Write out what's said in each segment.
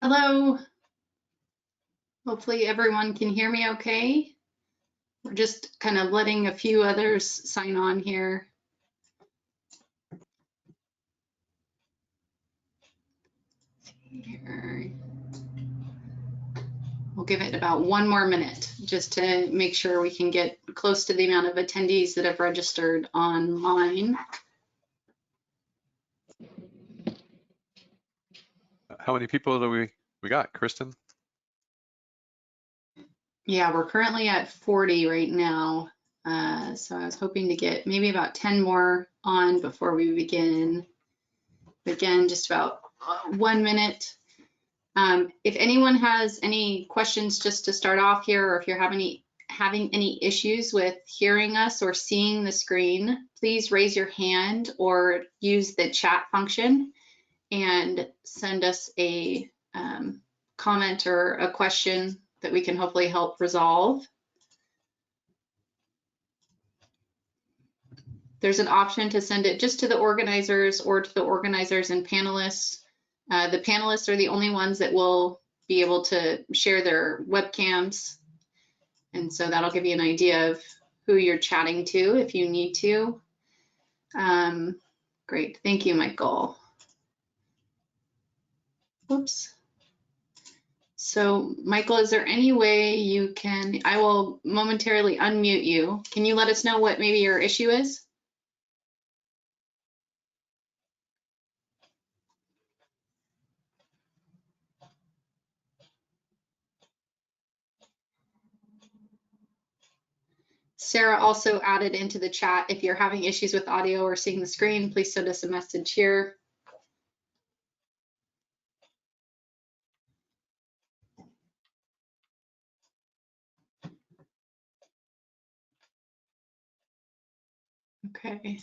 Hello. Hopefully everyone can hear me okay. We're just kind of letting a few others sign on here. We'll give it about 1 more minute just to make sure we can get close to the amount of attendees that have registered online. How many people do we got, Kristen? Yeah, we're currently at 40 right now. So I was hoping to get maybe about 10 more on before we begin. Again, just about 1 minute. If anyone has any questions just to start off here, or if you're having any issues with hearing us or seeing the screen, please raise your hand or use the chat function and send us a comment or a question that we can hopefully help resolve. There's an option to send it just to the organizers or to the organizers and panelists. The panelists are the only ones that will be able to share their webcams. And so that'll give you an idea of who you're chatting to if you need to. Great, thank you, Michael. Whoops. So Michael, is there any way you can, I will momentarily unmute you. Can you let us know what maybe your issue is? Sarah also added into the chat, if you're having issues with audio or seeing the screen, please send us a message here. Okay.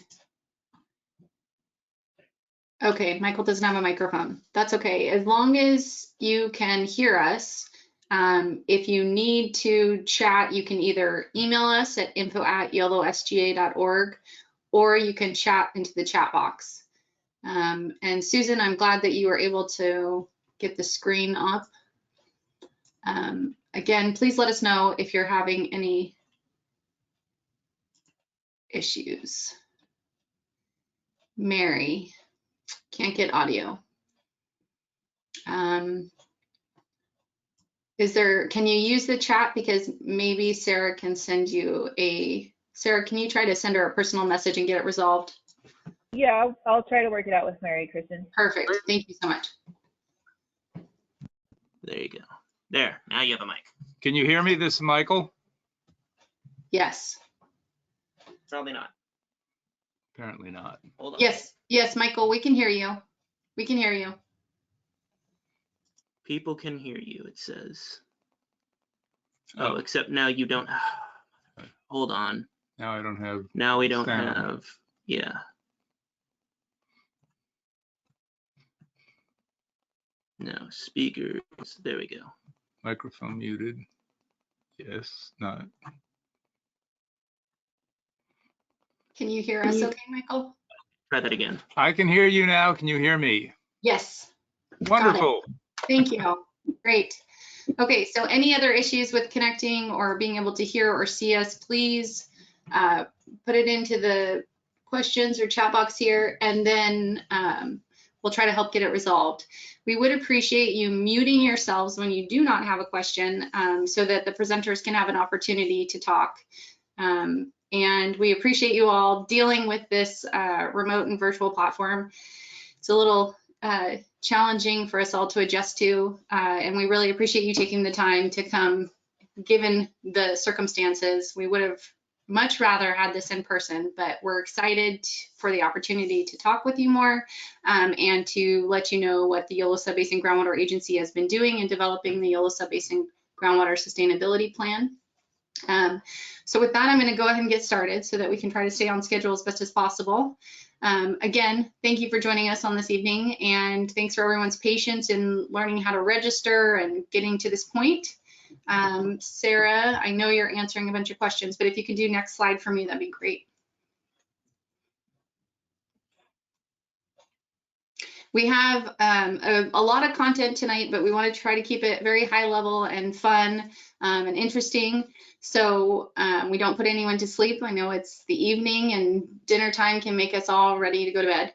Okay, Michael doesn't have a microphone. That's okay. As long as you can hear us, if you need to chat, you can either email us at info@yolosga.org, or you can chat into the chat box. And Susan, I'm glad that you were able to get the screen up. Again, please let us know if you're having any issues. Mary, can't get audio. Can you use the chat? Because maybe Sarah can send you Sarah, can you try to send her a personal message and get it resolved? Yeah, I'll try to work it out with Mary, Kristen. Perfect, thank you so much. There you go. There, now you have a mic. Can you hear me? This is Michael. Yes. Probably not. Apparently not. Hold on. Yes, Michael, we can hear you. We can hear you. People can hear you, it says. Oh. Oh, except now you don't. Hold on. Now I don't have. Now we don't sound. have. Yeah. No, speakers. There we go. Microphone muted. Yes, not. Can you hear us okay, Michael? Try that again. I can hear you now. Can you hear me? Yes. Wonderful. Thank you. Great. Okay, so any other issues with connecting or being able to hear or see us, please put it into the questions or chat box here, and then we'll try to help get it resolved. We would appreciate you muting yourselves when you do not have a question, so that the presenters can have an opportunity to talk. And we appreciate you all dealing with this remote and virtual platform. It's a little challenging for us all to adjust to, and we really appreciate you taking the time to come, given the circumstances. We would have much rather had this in person, but we're excited for the opportunity to talk with you more and to let you know what the Yolo Subbasin Groundwater Agency has been doing in developing the Yolo Subbasin Groundwater Sustainability Plan. So with that, I'm going to go ahead and get started so that we can try to stay on schedule as best as possible. Again, thank you for joining us on this evening, and thanks for everyone's patience in learning how to register and getting to this point. Sarah, I know you're answering a bunch of questions, but if you could do next slide for me, that'd be great. We have a lot of content tonight, but we want to try to keep it very high level and fun and interesting. So we don't put anyone to sleep. I know it's the evening and dinner time can make us all ready to go to bed.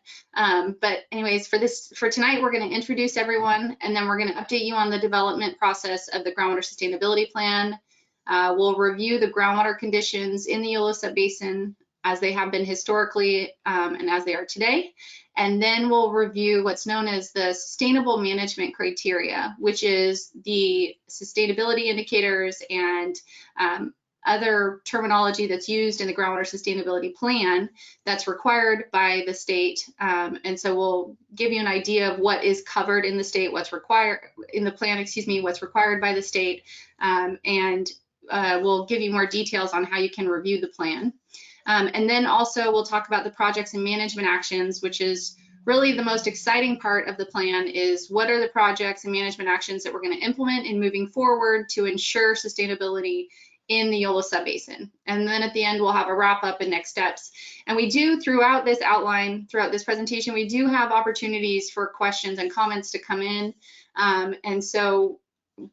But anyways, for tonight, we're going to introduce everyone, and then we're going to update you on the development process of the Groundwater Sustainability Plan. We'll review the groundwater conditions in the Yolo Subbasin as they have been historically and as they are today. And then we'll review what's known as the sustainable management criteria, which is the sustainability indicators and other terminology that's used in the groundwater sustainability plan that's required by the state. And so we'll give you an idea of what is covered in the state, what's required in the plan, what's required by the state, and we'll give you more details on how you can review the plan. And then also we'll talk about the projects and management actions, which is really the most exciting part of the plan. Is what are the projects and management actions that we're going to implement in moving forward to ensure sustainability in the Yolo Subbasin. And then at the end, we'll have a wrap up and next steps. And we do, throughout this outline, throughout this presentation, we do have opportunities for questions and comments to come in. And so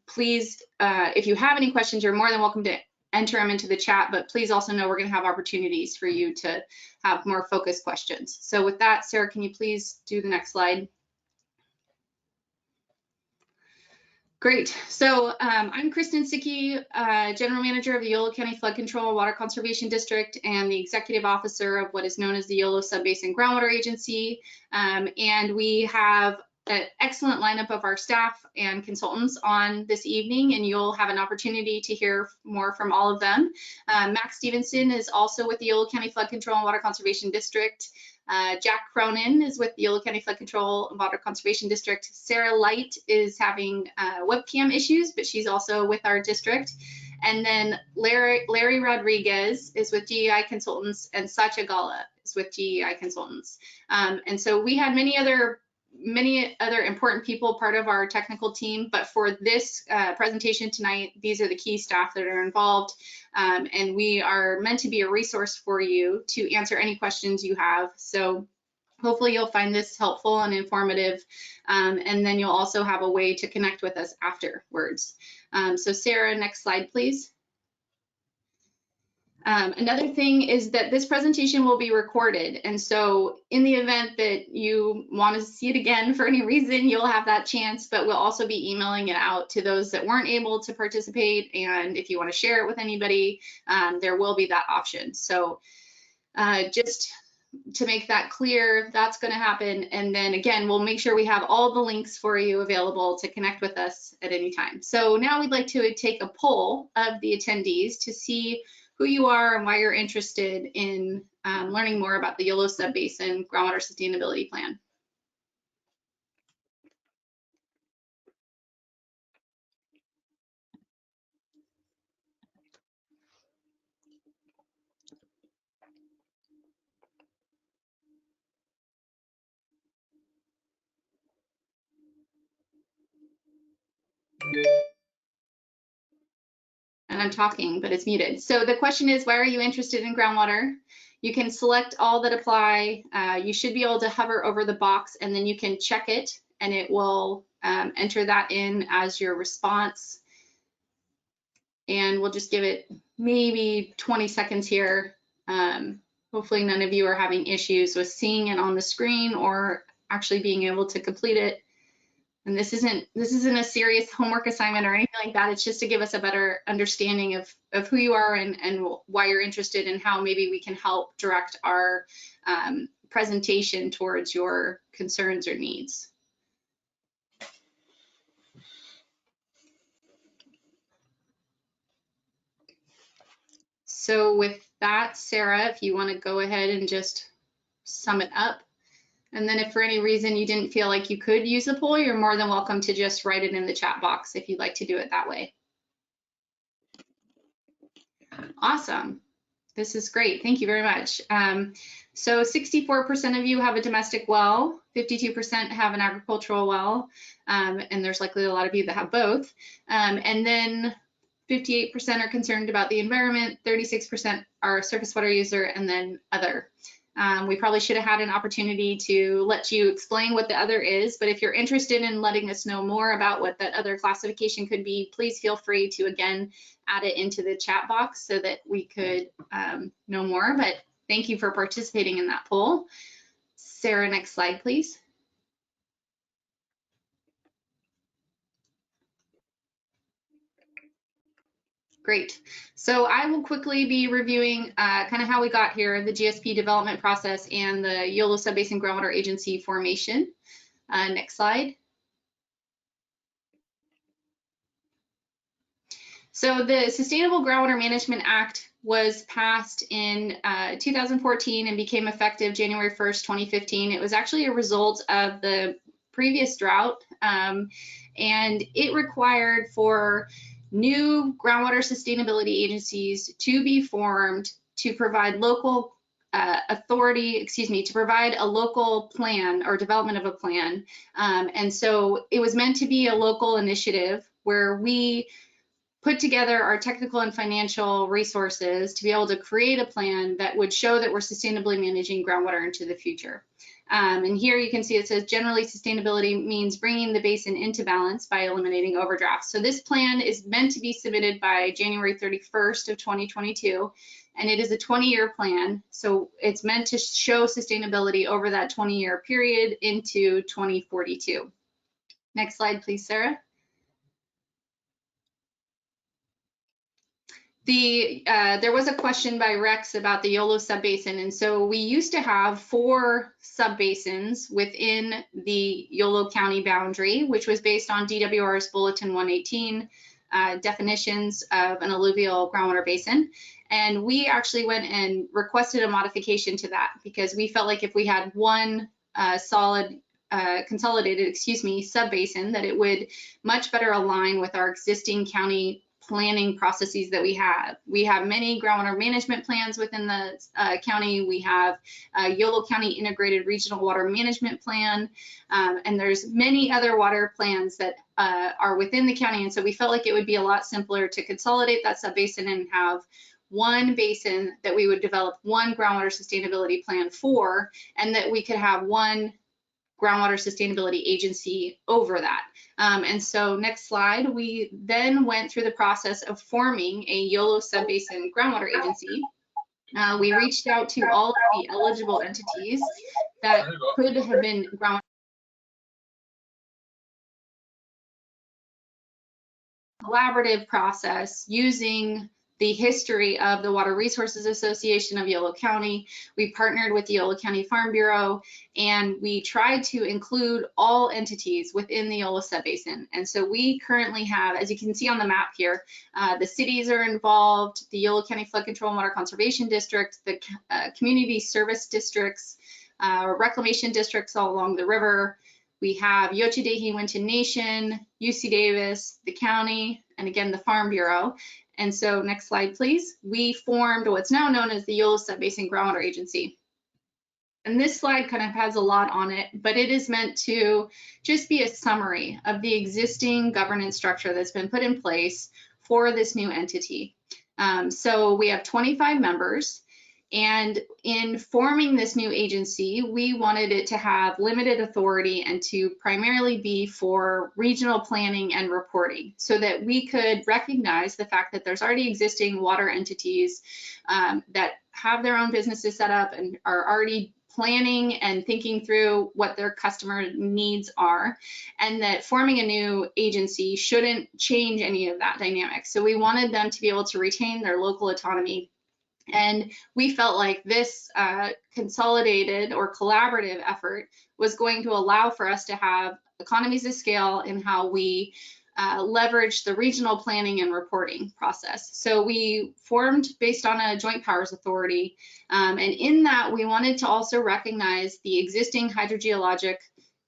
please, if you have any questions, you're more than welcome to enter them into the chat, but please also know we're going to have opportunities for you to have more focused questions. So with that, Sarah, can you please do the next slide? Great. So I'm Kristen Sicky, General Manager of the Yolo County Flood Control and Water Conservation District and the Executive Officer of what is known as the Yolo Subbasin Groundwater Agency. And we have an excellent lineup of our staff and consultants on this evening, and you'll have an opportunity to hear more from all of them. Max Stevenson is also with the Yolo County Flood Control and Water Conservation District. Jack Cronin is with the Yolo County Flood Control and Water Conservation District. Sarah Light is having webcam issues, but she's also with our district. And then Larry Rodriguez is with GEI Consultants, and Satya Gala is with GEI Consultants. And so we had many other important people part of our technical team, but for this presentation tonight, these are the key staff that are involved, and we are meant to be a resource for you to answer any questions you have. So hopefully you'll find this helpful and informative, and then you'll also have a way to connect with us afterwards. So Sarah, next slide, please. Another thing is that this presentation will be recorded, and so in the event that you want to see it again for any reason, you'll have that chance, but we'll also be emailing it out to those that weren't able to participate, and if you want to share it with anybody, there will be that option. So just to make that clear, that's going to happen, and then again, we'll make sure we have all the links for you available to connect with us at any time. So now we'd like to take a poll of the attendees to see who you are and why you're interested in learning more about the Yolo Subbasin Groundwater Sustainability Plan. And I'm talking, but it's muted. So the question is, why are you interested in groundwater? You can select all that apply. You should be able to hover over the box and then you can check it and it will enter that in as your response. And we'll just give it maybe 20 seconds here. Hopefully none of you are having issues with seeing it on the screen or actually being able to complete it. And this isn't a serious homework assignment or anything like that. It's just to give us a better understanding of who you are and why you're interested and how maybe we can help direct our presentation towards your concerns or needs. So with that, Sarah, if you want to go ahead and just sum it up. And then if for any reason you didn't feel like you could use the poll, you're more than welcome to just write it in the chat box if you'd like to do it that way. Awesome. This is great. Thank you very much. So 64% of you have a domestic well, 52% have an agricultural well, and there's likely a lot of you that have both. And then 58% are concerned about the environment, 36% are surface water user, and then other. We probably should have had an opportunity to let you explain what the other is, but if you're interested in letting us know more about what that other classification could be, please feel free to, again, add it into the chat box so that we could know more. But thank you for participating in that poll. Sarah, next slide, please. Great. So I will quickly be reviewing kind of how we got here, the GSP development process and the Yolo Subbasin Groundwater Agency formation. Next slide. So the Sustainable Groundwater Management Act was passed in 2014 and became effective January 1st, 2015. It was actually a result of the previous drought, and it required for new groundwater sustainability agencies to be formed to provide local to provide a local plan or development of a plan. And so it was meant to be a local initiative where we put together our technical and financial resources to be able to create a plan that would show that we're sustainably managing groundwater into the future. And here you can see it says generally sustainability means bringing the basin into balance by eliminating overdrafts. So this plan is meant to be submitted by January 31st of 2022, and it is a 20-year plan. So it's meant to show sustainability over that 20-year period into 2042. Next slide, please, Sarah. There was a question by Rex about the Yolo Subbasin, and so we used to have 4 subbasins within the Yolo County boundary, which was based on DWR's Bulletin 118 definitions of an alluvial groundwater basin. And we actually went and requested a modification to that because we felt like if we had one consolidated subbasin, that it would much better align with our existing county planning processes that we have. We have many groundwater management plans within the county. We have Yolo County Integrated Regional Water Management Plan, and there's many other water plans that are within the county. And so we felt like it would be a lot simpler to consolidate that subbasin and have one basin that we would develop one groundwater sustainability plan for, and that we could have one groundwater sustainability agency over that. And so next slide, we then went through the process of forming a Yolo Subbasin Groundwater Agency. We reached out to all of the eligible entities that could have been groundwater collaborative process using the history of the Water Resources Association of Yolo County. We partnered with the Yolo County Farm Bureau, and we tried to include all entities within the Yolo Subbasin. And so we currently have, as you can see on the map here, the cities are involved, the Yolo County Flood Control and Water Conservation District, the community service districts, reclamation districts all along the river. We have Yochidehi Winton Nation, UC Davis, the county, and again, the Farm Bureau. And so next slide, please. We formed what's now known as the Yolo Subbasin Groundwater Agency. And this slide kind of has a lot on it, but it is meant to just be a summary of the existing governance structure that's been put in place for this new entity. So we have 25 members. And in forming this new agency, we wanted it to have limited authority and to primarily be for regional planning and reporting so that we could recognize the fact that there's already existing water entities that have their own businesses set up and are already planning and thinking through what their customer needs are, and that forming a new agency shouldn't change any of that dynamic. So we wanted them to be able to retain their local autonomy. And we felt like this consolidated or collaborative effort was going to allow for us to have economies of scale in how we leverage the regional planning and reporting process. So we formed based on a joint powers authority. And in that, we wanted to also recognize the existing hydrogeologic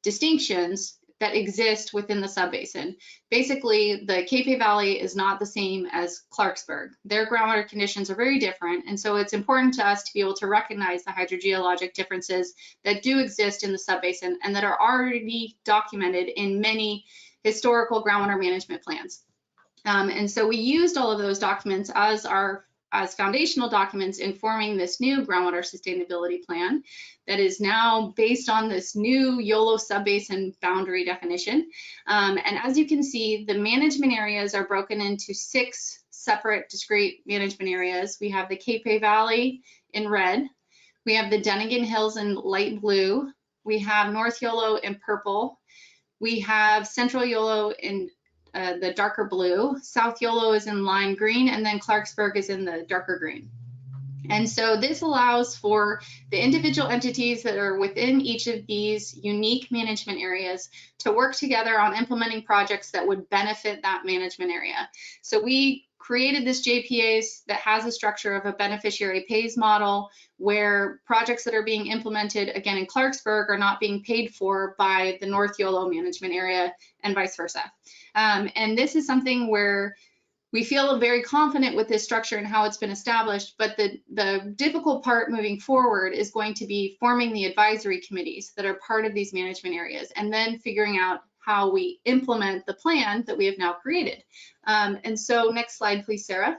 distinctions that exist within the subbasin. Basically, the Capay Valley is not the same as Clarksburg. Their groundwater conditions are very different, and so it's important to us to be able to recognize the hydrogeologic differences that do exist in the subbasin and that are already documented in many historical groundwater management plans. And so we used all of those documents as foundational documents in forming this new groundwater sustainability plan that is now based on this new Yolo Subbasin boundary definition. And as you can see, the management areas are broken into 6 separate discrete management areas. We have the Capay Valley in red. We have the Dunnigan Hills in light blue. We have North Yolo in purple. We have Central Yolo in the darker blue, South Yolo is in lime green, and then Clarksburg is in the darker green. And so this allows for the individual entities that are within each of these unique management areas to work together on implementing projects that would benefit that management area. So we created this JPAs that has a structure of a beneficiary pays model where projects that are being implemented, again, in Clarksburg are not being paid for by the North Yolo management area and vice versa. And this is something where we feel very confident with this structure and how it's been established, but the difficult part moving forward is going to be forming the advisory committees that are part of these management areas and then figuring out how we implement the plan that we have now created. And so next slide, please, Sarah.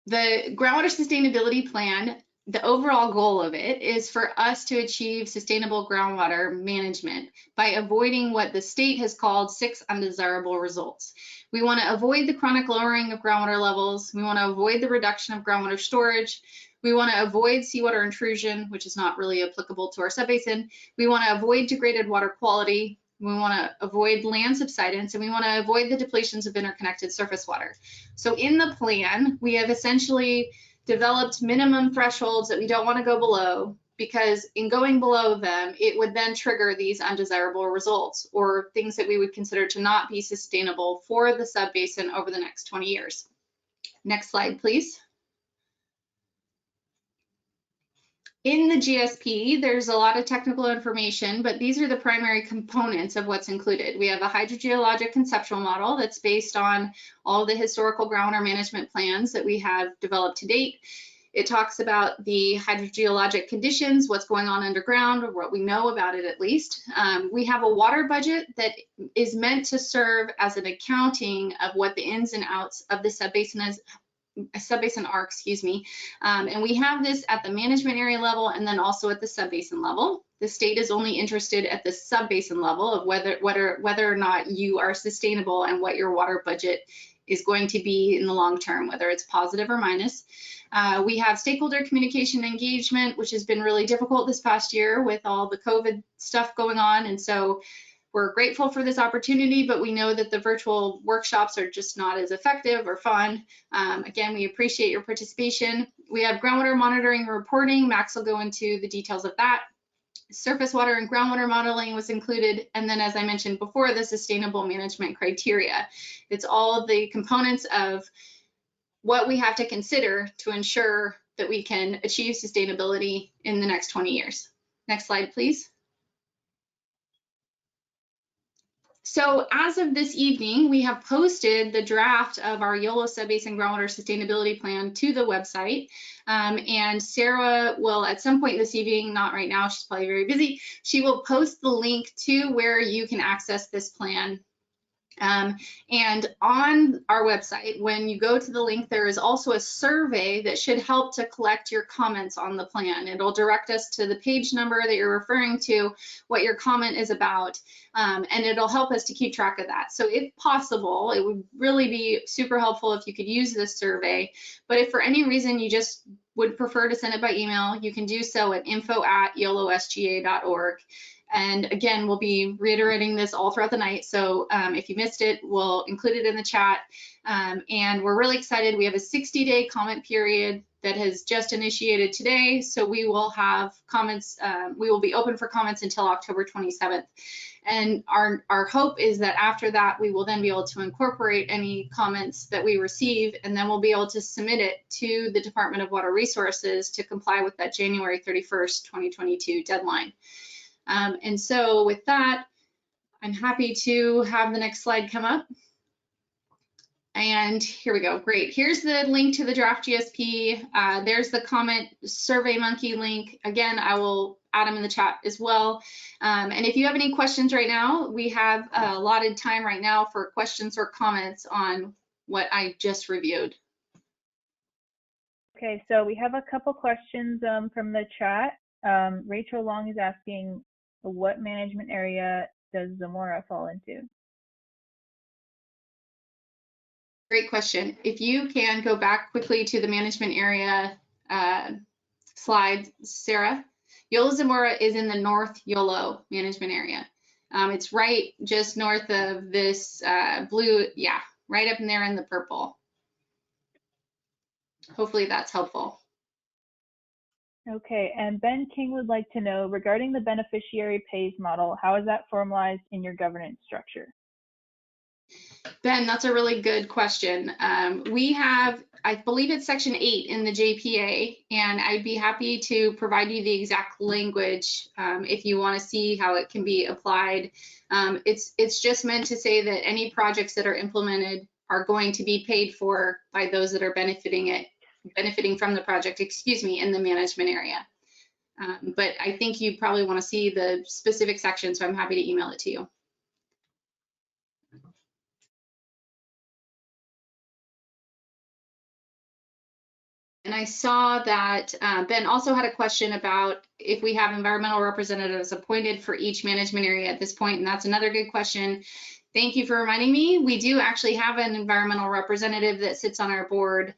The groundwater sustainability plan, the overall goal of it is for us to achieve sustainable groundwater management by avoiding what the state has called 6 undesirable results. We want to avoid the chronic lowering of groundwater levels. We want to avoid the reduction of groundwater storage. We want to avoid seawater intrusion, which is not really applicable to our subbasin. We want to avoid degraded water quality. We want to avoid land subsidence, and we want to avoid the depletions of interconnected surface water. So in the plan, we have essentially developed minimum thresholds that we don't want to go below, because in going below them, it would then trigger these undesirable results or things that we would consider to not be sustainable for the subbasin over the next 20 years. Next slide, please. In the GSP, there's a lot of technical information, but these are the primary components of what's included. We have a hydrogeologic conceptual model that's based on all the historical groundwater management plans that we have developed to date. It talks about the hydrogeologic conditions, what's going on underground, or what we know about it at least. We have a water budget that is meant to serve as an accounting of what the ins and outs of the subbasin are, and we have this at the management area level and then also at the subbasin level. The state is only interested at the subbasin level of whether or not you are sustainable and what your water budget is going to be in the long term, whether it's positive or minus. We have stakeholder communication engagement, which has been really difficult this past year with all the COVID stuff going on, and so we're grateful for this opportunity, but we know that the virtual workshops are just not as effective or fun. Again, we appreciate your participation. We have groundwater monitoring and reporting. Max will go into the details of that. Surface water and groundwater modeling was included. And then, as I mentioned before, the sustainable management criteria. It's all of the components of what we have to consider to ensure that we can achieve sustainability in the next 20 years. Next slide, please. So as of this evening, we have posted the draft of our Yolo Subbasin Groundwater Sustainability Plan to the website. And Sarah will, at some point this evening, not right now, she's probably very busy, she will post the link to where you can access this plan. And on our website, when you go to the link, there is also a survey that should help to collect your comments on the plan. It'll direct us to the page number that you're referring to, what your comment is about, and it'll help us to keep track of that. So if possible, it would really be super helpful if you could use this survey. But if for any reason you just would prefer to send it by email, you can do so at info@yolosga.org. And again, we'll be reiterating this all throughout the night. So if you missed it, we'll include it in the chat. And we're really excited. We have a 60-day comment period that has just initiated today. So we will have comments, we will be open for comments until October 27th. And our hope is that after that, we will then be able to incorporate any comments that we receive, and then we'll be able to submit it to the Department of Water Resources to comply with that January 31st, 2022 deadline. And so with that, I'm happy to have the next slide come up. And here we go. Great. Here's the link to the draft GSP. There's the comment SurveyMonkey link. Again, I will add them in the chat as well. And if you have any questions right now, we have allotted time right now for questions or comments on what I just reviewed. Okay, so we have a couple questions from the chat. Rachel Long is asking, what management area does Zamora fall into? Great question. If you can go back quickly to the management area slide, Sarah. Yolo Zamora is in the North Yolo management area. It's right just north of this blue, yeah, right up in there in the purple. Hopefully that's helpful. Okay, and Ben King would like to know, regarding the beneficiary pays model, how is that formalized in your governance structure? Ben, that's a really good question. We have, I believe it's section 8 in the JPA, and I'd be happy to provide you the exact language if you want to see how it can be applied. It's just meant to say that any projects that are implemented are going to be paid for by those that are benefiting from the project, excuse me, in the management area. But I think you probably want to see the specific section, so I'm happy to email it to you. And I saw that Ben also had a question about if we have environmental representatives appointed for each management area at this point, and that's another good question. Thank you for reminding me. We do actually have an environmental representative that sits on our board.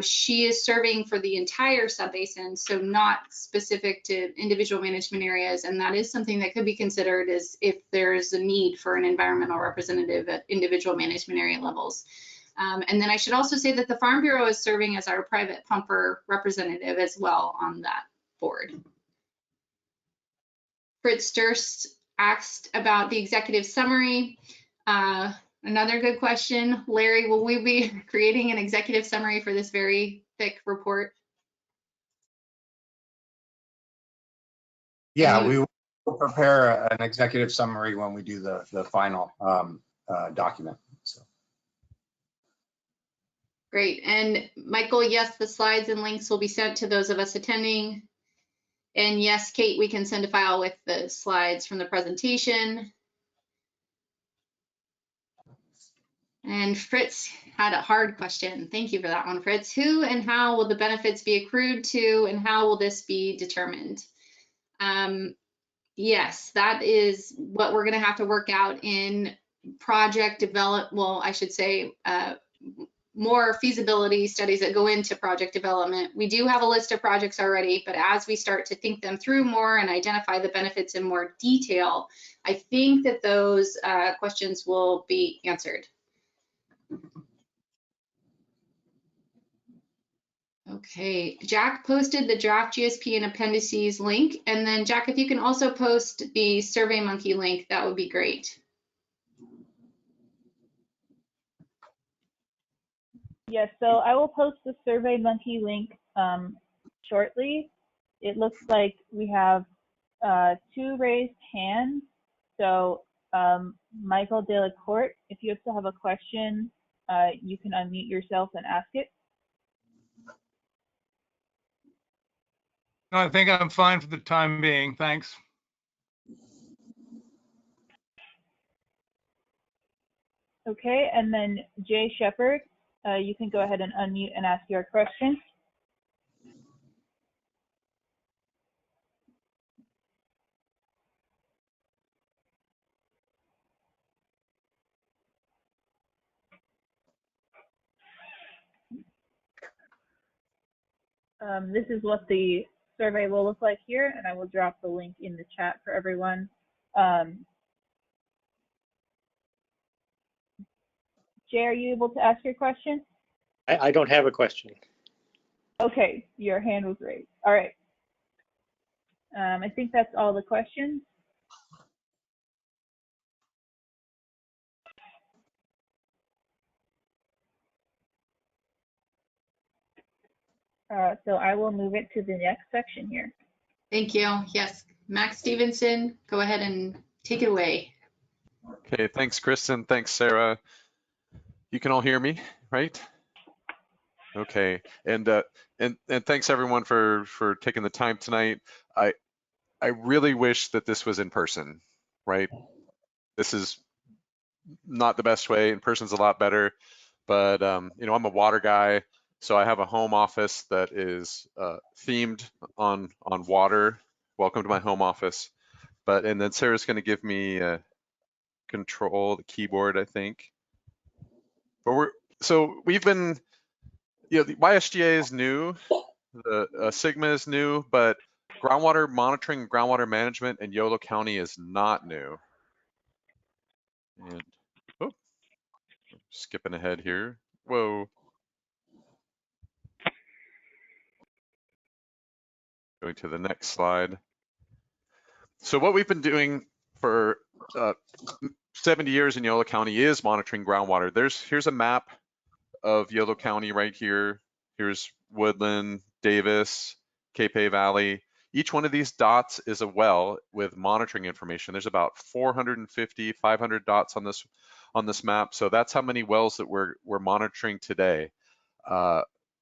She is serving for the entire subbasin, so not specific to individual management areas, and that is something that could be considered as if there's a need for an environmental representative at individual management area levels. And then I should also say that the Farm Bureau is serving as our private pumper representative as well on that board. Fritz Durst asked about the executive summary. Another good question. Larry, will we be creating an executive summary for this very thick report? Yeah, we will prepare an executive summary when we do the final document. So. Great. And Michael, yes, the slides and links will be sent to those of us attending. And yes, Kate, we can send a file with the slides from the presentation. And Fritz had a hard question. Thank you for that one, Fritz. Who and how will the benefits be accrued to, and how will this be determined? Yes, that is what we're going to have to work out in project develop. Well, I should say more feasibility studies that go into project development. We do have a list of projects already, but as we start to think them through more and identify the benefits in more detail, I think that those questions will be answered. Okay, Jack posted the draft GSP and appendices link. And then Jack, if you can also post the SurveyMonkey link, that would be great. Yes, so I will post the SurveyMonkey link shortly. It looks like we have 2 raised hands. So Michael Delacourt, if you still have a question, you can unmute yourself and ask it. No, I think I'm fine for the time being. Thanks. Okay, and then Jay Shepard, you can go ahead and unmute and ask your question. This is what the survey will look like here, and I will drop the link in the chat for everyone. Jay, are you able to ask your question? I don't have a question. Okay, your hand was raised. All right. I think that's all the questions. So I will move it to the next section here. Thank you. Yes, Max Stevenson, go ahead and take it away. Okay, thanks, Kristen. Thanks, Sarah. You can all hear me, right? Okay, and thanks everyone for taking the time tonight. I really wish that this was in person, right? This is not the best way. In person's a lot better, but you know, I'm a water guy, so I have a home office that is themed on water. Welcome to my home office. And then Sarah's going to give me control the keyboard, I think. But we've been, you know, the YSGA is new, the Sigma is new, but groundwater monitoring and groundwater management in Yolo County is not new. And oh, skipping ahead here. Whoa. Going to the next slide. So what we've been doing for 70 years in Yolo County is monitoring groundwater. Here's a map of Yolo County right here. Here's Woodland, Davis, Cape Valley. Each one of these dots is a well with monitoring information. There's about 450, 500 dots on this map. So that's how many wells that we're monitoring today.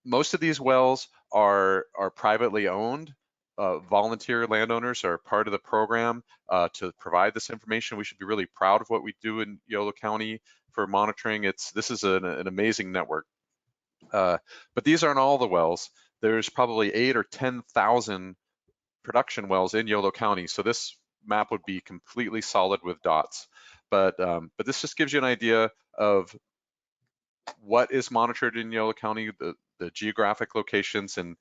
Most of these wells are privately owned. Volunteer landowners are part of the program to provide this information. We should be really proud of what we do in Yolo County for monitoring. This is an amazing network. But these aren't all the wells. There's probably 8,000 or 10,000 production wells in Yolo County. So this map would be completely solid with dots. But this just gives you an idea of what is monitored in Yolo County, the geographic locations, and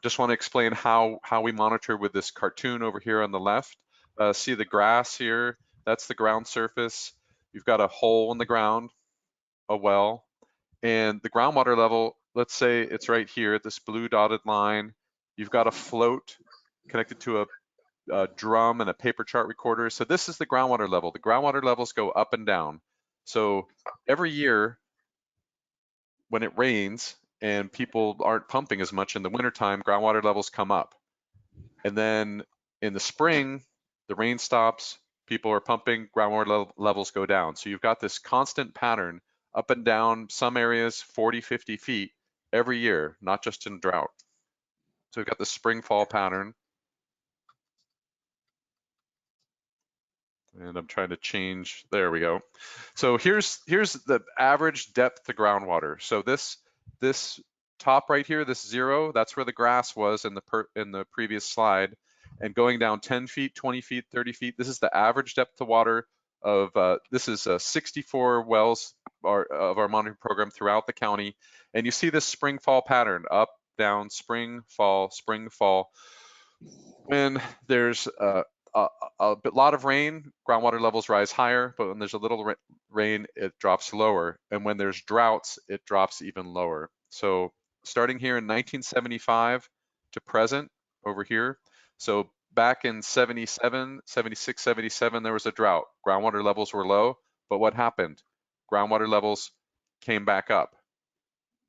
just want to explain how we monitor with this cartoon over here on the left. See the grass here? That's the ground surface. You've got a hole in the ground, a well, and the groundwater level, let's say it's right here at this blue dotted line. You've got a float connected to a drum and a paper chart recorder. So this is the groundwater level. The groundwater levels go up and down. So every year when it rains and people aren't pumping as much in the wintertime, groundwater levels come up. And then in the spring, the rain stops, people are pumping, groundwater levels go down. So you've got this constant pattern up and down, some areas 40, 50 feet every year, not just in drought. So we've got the spring fall pattern. And I'm trying to change, there we go. So here's the average depth to groundwater. So this top right here, this 0, that's where the grass was in the previous slide. And going down 10 feet, 20 feet, 30 feet, this is the average depth to water of, this is 64 wells of our monitoring program throughout the county. And you see this spring fall pattern, up, down, spring, fall, spring, fall. When there's a lot of rain, groundwater levels rise higher, but when there's a little rain, it drops lower. And when there's droughts, it drops even lower. So starting here in 1975 to present over here. So back in 77, 76, 77, there was a drought. Groundwater levels were low, but what happened? Groundwater levels came back up.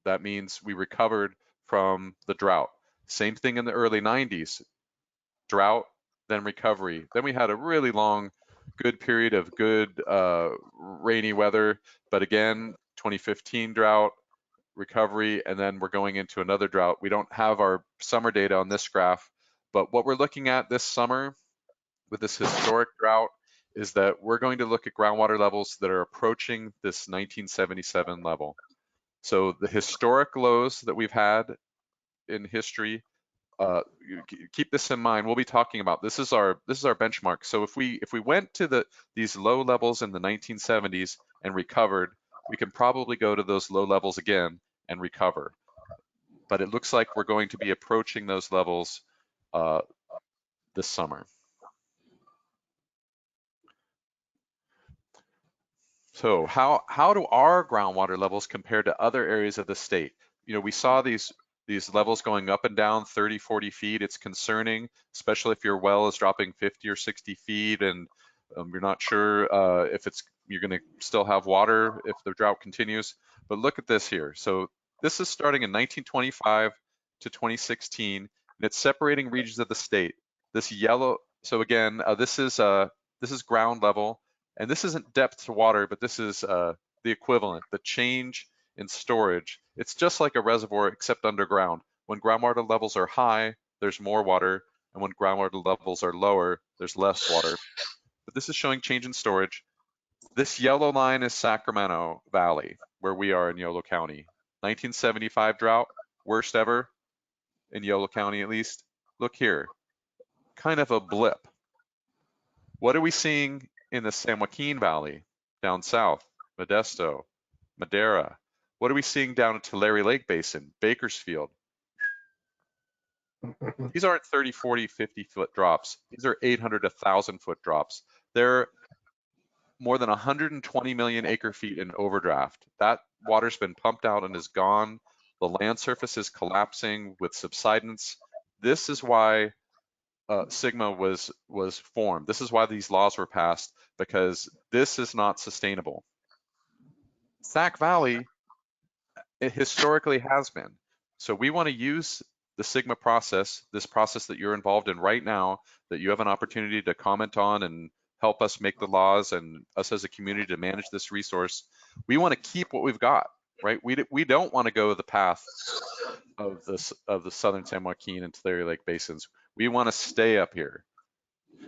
That means we recovered from the drought. Same thing in the early 90s. Drought, then recovery. Then we had a really long, good period of good rainy weather. But again, 2015 drought, recovery, and then we're going into another drought. We don't have our summer data on this graph, but what we're looking at this summer with this historic drought is that we're going to look at groundwater levels that are approaching this 1977 level. So the historic lows that we've had in history, keep this in mind. We'll be talking about this is our benchmark. So if we went to these low levels in the 1970s and recovered, we can probably go to those low levels again and recover. But it looks like we're going to be approaching those levels this summer. So how do our groundwater levels compare to other areas of the state? You know, we saw these levels going up and down 30, 40 feet. It's concerning, especially if your well is dropping 50 or 60 feet and you're not sure if you're going to still have water if the drought continues. But look at this here. So this is starting in 1925 to 2016, and it's separating regions of the state. This yellow, so again, this is ground level. And this isn't depth to water, but this is the equivalent, the change in storage. It's just like a reservoir except underground. When groundwater levels are high, there's more water, and when groundwater levels are lower, there's less water. But this is showing change in storage. This yellow line is Sacramento Valley, where we are in Yolo County. 1975 drought, worst ever in Yolo County at least. Look here, kind of a blip. What are we seeing in the San Joaquin Valley down south, Modesto, Madera? What are we seeing down at Tulare Lake Basin, Bakersfield? These aren't 30, 40, 50-foot drops. These are 800 to 1,000-foot drops. They're more than 120 million acre feet in overdraft. That water's been pumped out and is gone. The land surface is collapsing with subsidence. This is why Sigma was formed. This is why these laws were passed, because this is not sustainable. Sac Valley, it historically has been. So we want to use the Sigma process, this process that you're involved in right now, that you have an opportunity to comment on and help us make the laws and us as a community to manage this resource. We want to keep what we've got, right? We don't want to go the path of the southern San Joaquin and Tulare Lake basins. We want to stay up here.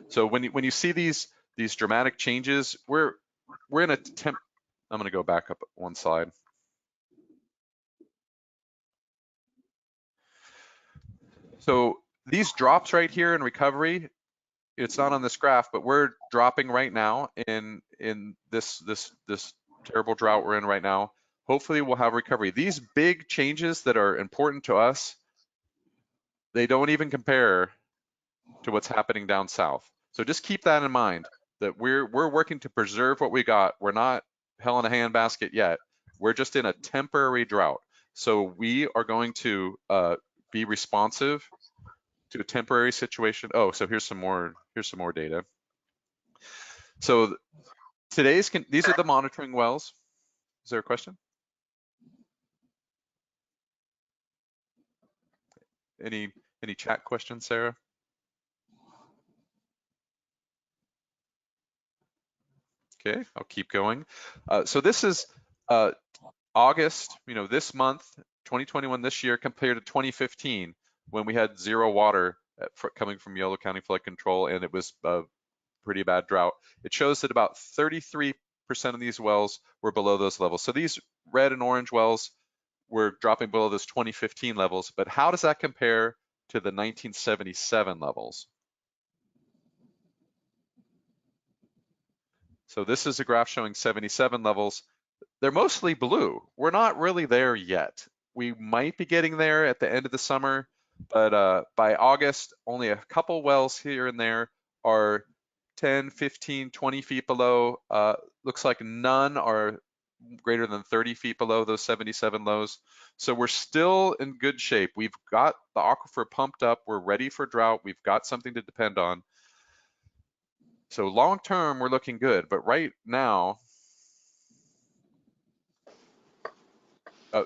So when you see these dramatic changes, we're in a I'm going to go back up one slide. So these drops right here in recovery, it's not on this graph, but we're dropping right now in this terrible drought we're in right now. Hopefully we'll have recovery. These big changes that are important to us, they don't even compare to what's happening down south. So just keep that in mind, that we're working to preserve what we got. We're not hell in a handbasket yet. We're just in a temporary drought. So we are going to be responsive to a temporary situation. Oh, so here's some more data. So these are the monitoring wells. Is there a question? Any chat questions, Sarah? Okay, I'll keep going. So this is August, this month, 2021, this year, compared to 2015, when we had zero water coming from Yolo County Flood Control, and it was a pretty bad drought. It shows that about 33% of these wells were below those levels. So these red and orange wells were dropping below those 2015 levels, but how does that compare to the 1977 levels? So this is a graph showing 77 levels. They're mostly blue. We're not really there yet. We might be getting there at the end of the summer, but by August, only a couple wells here and there are 10, 15, 20 feet below. Looks like none are greater than 30 feet below those 77 lows. So we're still in good shape. We've got the aquifer pumped up. We're ready for drought. We've got something to depend on. So long term, we're looking good. But right now,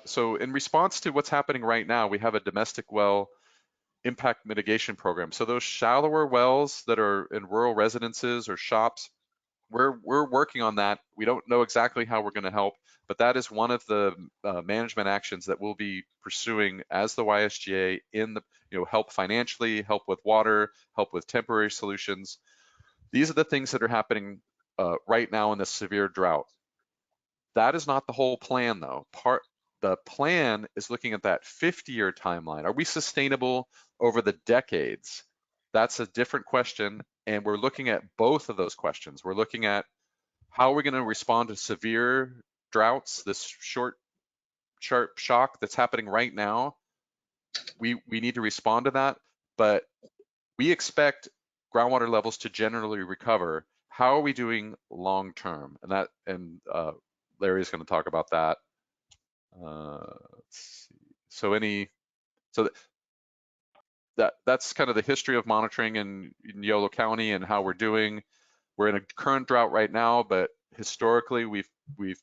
so in response to what's happening right now, we have a domestic well impact mitigation program. So those shallower wells that are in rural residences or shops, we're working on that. We don't know exactly how we're going to help, but that is one of the management actions that we'll be pursuing as the YSGA in the, help financially, help with water, help with temporary solutions. These are the things that are happening right now in this severe drought. That is not the whole plan though. The plan is looking at that 50-year timeline. Are we sustainable over the decades? That's a different question. And we're looking at both of those questions. We're looking at how we're going to respond to severe droughts, this short, sharp shock that's happening right now. We need to respond to that, but we expect groundwater levels to generally recover. how are we doing long term? And Larry's going to talk about that. Let's see. So that's kind of the history of monitoring in Yolo County and how we're doing. We're in a current drought right now, but historically we've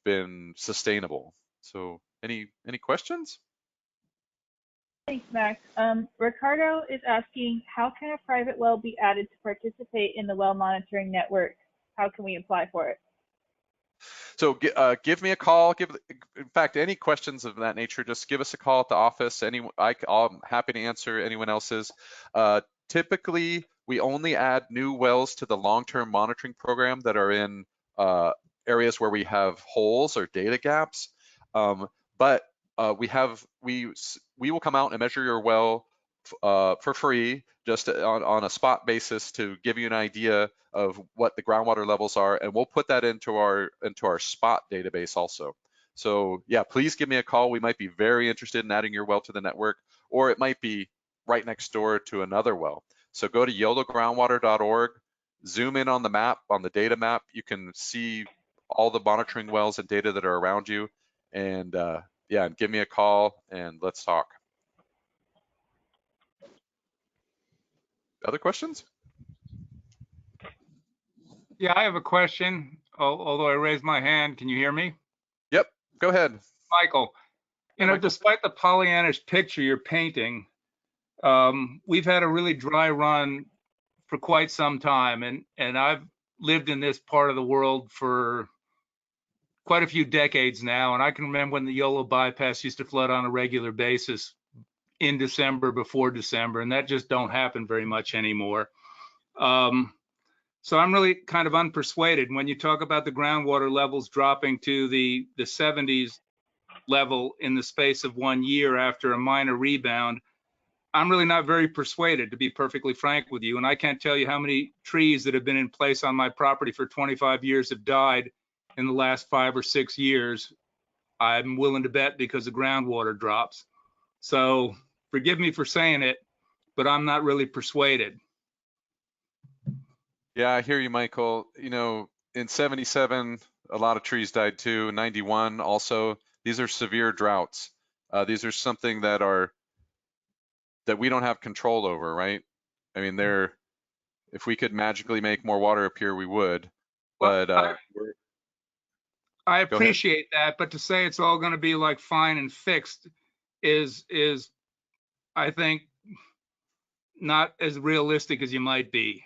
been sustainable. So any questions? Thanks, Max. Ricardo is asking, how can a private well be added to participate in the well monitoring network? How can we apply for it? So give me a call. In fact, any questions of that nature, just give us a call at the office. I'm happy to answer anyone else's. Typically, we only add new wells to the long-term monitoring program that are in areas where we have holes or data gaps. But we will come out and measure your well for free, just on a spot basis, to give you an idea of what the groundwater levels are, and we'll put that into our spot database also. So yeah, please give me a call. We might be very interested in adding your well to the network, or it might be right next door to another well. So go to yologroundwater.org, zoom in on the map, on the data map. You can see all the monitoring wells and data that are around you, and yeah, give me a call and let's talk. Other questions? Yeah, I have a question, although I raised my hand. Can you hear me? Yep, go ahead. Michael, you know, Michael. despite the Pollyannish picture you're painting, we've had a really dry run for quite some time, and I've lived in this part of the world for quite a few decades now, and I can remember when the Yolo bypass used to flood on a regular basis in December, before December, and that just don't happen very much anymore. So I'm really kind of unpersuaded when you talk about the groundwater levels dropping to the 70s level in the space of 1 year after a minor rebound. I'm really not very persuaded, to be perfectly frank with you. And I can't tell you how many trees that have been in place on my property for 25 years have died in the last 5 or 6 years. I'm willing to bet because the groundwater drops. So forgive me for saying it, but I'm not really persuaded. Yeah, I hear you, Michael. You know, in 77, a lot of trees died too. 91 also. These are severe droughts. These are something that we don't have control over, right? I mean, if we could magically make more water appear, we would. Well, But I appreciate that, but to say it's all going to be like fine and fixed is I think not as realistic as you might be.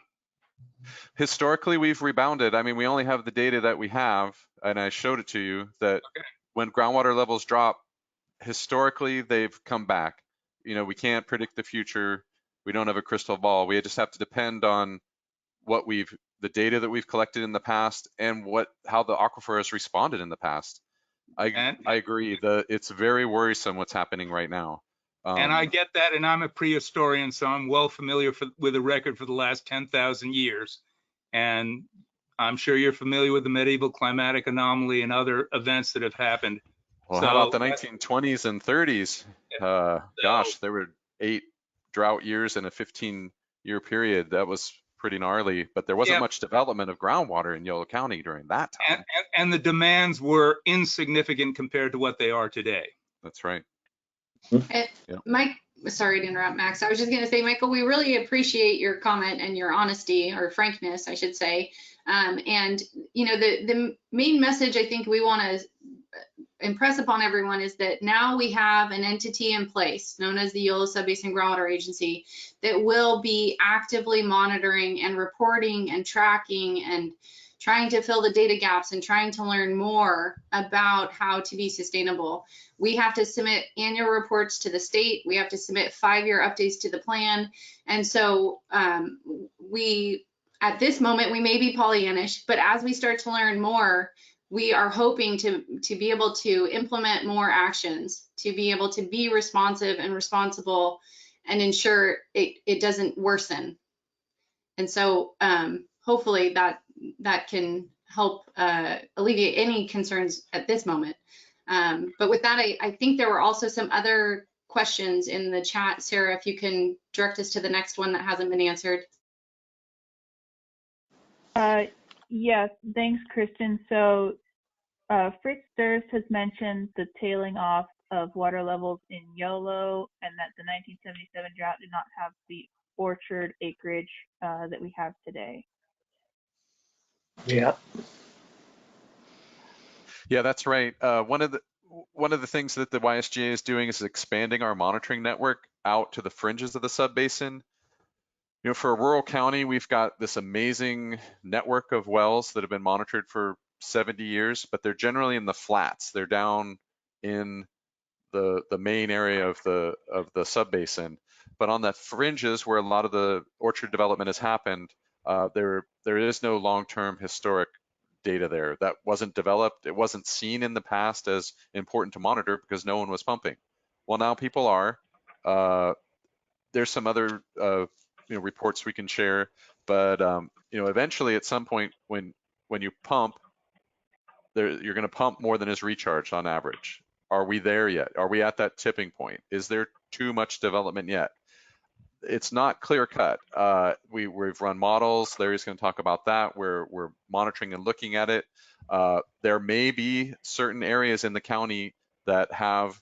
historically, we've rebounded. I mean, we only have the data that we have, and I showed it to you that when groundwater levels drop, historically they've come back. You know, we can't predict the future. We don't have a crystal ball. We just have to depend on the data that we've collected in the past and how the aquifer has responded in the past. I agree. It's very worrisome what's happening right now. And I get that, and I'm a prehistorian, so I'm well familiar with the record for the last 10,000 years. And I'm sure you're familiar with the medieval climatic anomaly and other events that have happened. Well, how about the 1920s and 30s? Gosh, there were 8 drought years in a 15-year period. That was pretty gnarly, but there wasn't much development of groundwater in Yolo County during that time. And the demands were insignificant compared to what they are today. That's right. Mike, sorry to interrupt, Max. I was just going to say, Michael, we really appreciate your comment and your honesty, or frankness, I should say. And, you know, the main message I think we want to impress upon everyone is that now we have an entity in place known as the Yolo Subbasin Groundwater Agency that will be actively monitoring and reporting and tracking and trying to fill the data gaps and trying to learn more about how to be sustainable. We have to submit annual reports to the state. We have to submit 5-year updates to the plan. And so at this moment, we may be Pollyannish, but as we start to learn more, we are hoping to be able to implement more actions, to be able to be responsive and responsible and ensure it doesn't worsen. And so hopefully that can help alleviate any concerns at this moment. But with that, I think there were also some other questions in the chat. Sarah, if you can direct us to the next one that hasn't been answered. Yes, thanks, Kristen. So Fritz Durst has mentioned the tailing off of water levels in Yolo, and that the 1977 drought did not have the orchard acreage that we have today. Yeah. Yeah, that's right. One of the things that the YSGA is doing is expanding our monitoring network out to the fringes of the subbasin. You know, for a rural county, we've got this amazing network of wells that have been monitored for 70 years, but they're generally in the flats. They're down in the main area of the subbasin. But on the fringes where a lot of the orchard development has happened, there is no long-term historic data there. That wasn't developed. It wasn't seen in the past as important to monitor because no one was pumping. Well, now people are. There's some other reports we can share, but eventually at some point when you pump, you're going to pump more than is recharged on average. Are we there yet? Are we at that tipping point? Is there too much development yet? It's not clear cut. We've run models. Larry's going to talk about that. We're monitoring and looking at it. There may be certain areas in the county that have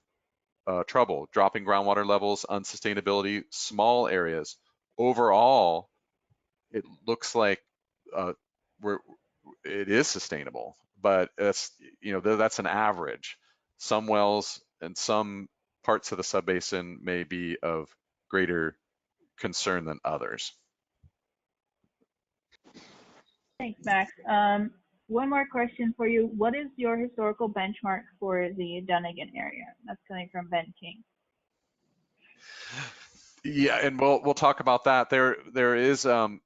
trouble dropping groundwater levels, unsustainability, small areas. Overall, it looks like it is sustainable, but that's an average. Some wells and some parts of the subbasin may be of greater concern than others. Thanks, Max. One more question for you. What is your historical benchmark for the Dunnigan area? That's coming from Ben King. Yeah, and we'll talk about that. There is a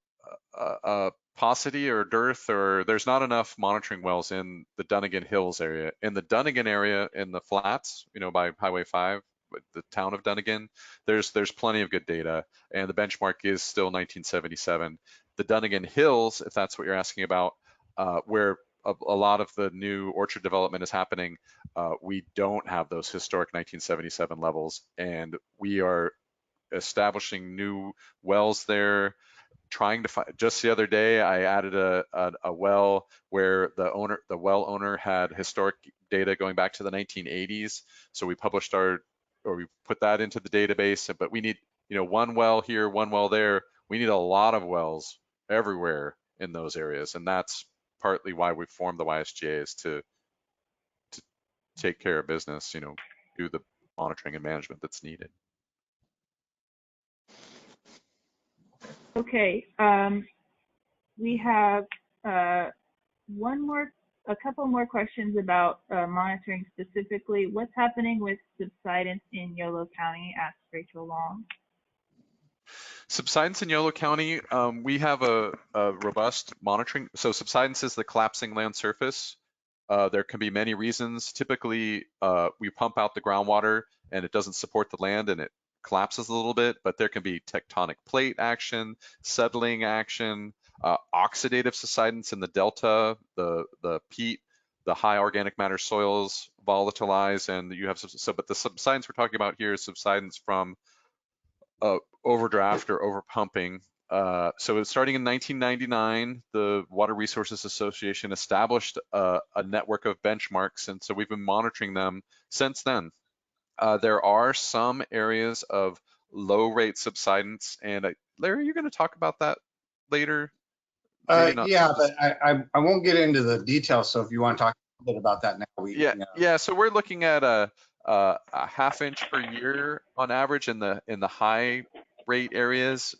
paucity or dearth, or there's not enough monitoring wells in the Dunnigan Hills area. In the Dunnigan area, in the flats, by Highway 5, the town of Dunnigan, there's plenty of good data, and the benchmark is still 1977. The Dunnigan Hills, if that's what you're asking about, where a lot of the new orchard development is happening, we don't have those historic 1977 levels, and we are establishing new wells there, trying to find. Just the other day, I added a well where the well owner had historic data going back to the 1980s. So we we put that into the database, but we need, one well here, one well there. We need a lot of wells everywhere in those areas. And that's partly why we formed the YSGA, is to take care of business, do the monitoring and management that's needed. Okay, we have a couple more questions about monitoring specifically. What's happening with subsidence in Yolo County? Asked Rachel Long. Subsidence in Yolo County, we have a robust monitoring. So subsidence is the collapsing land surface. There can be many reasons. Typically, we pump out the groundwater and it doesn't support the land and it collapses a little bit, but there can be tectonic plate action, settling action, oxidative subsidence in the delta, the peat, the high organic matter soils volatilize, and you have but the subsidence we're talking about here is subsidence from overdraft or overpumping. So starting in 1999, the Water Resources Association established a network of benchmarks, and so we've been monitoring them since then. There are some areas of low rate subsidence, and Larry, you're going to talk about that later? Yeah, but I won't get into the details. So if you want to talk a little bit about that now, yeah. So we're looking at a half inch per year on average in the high rate areas.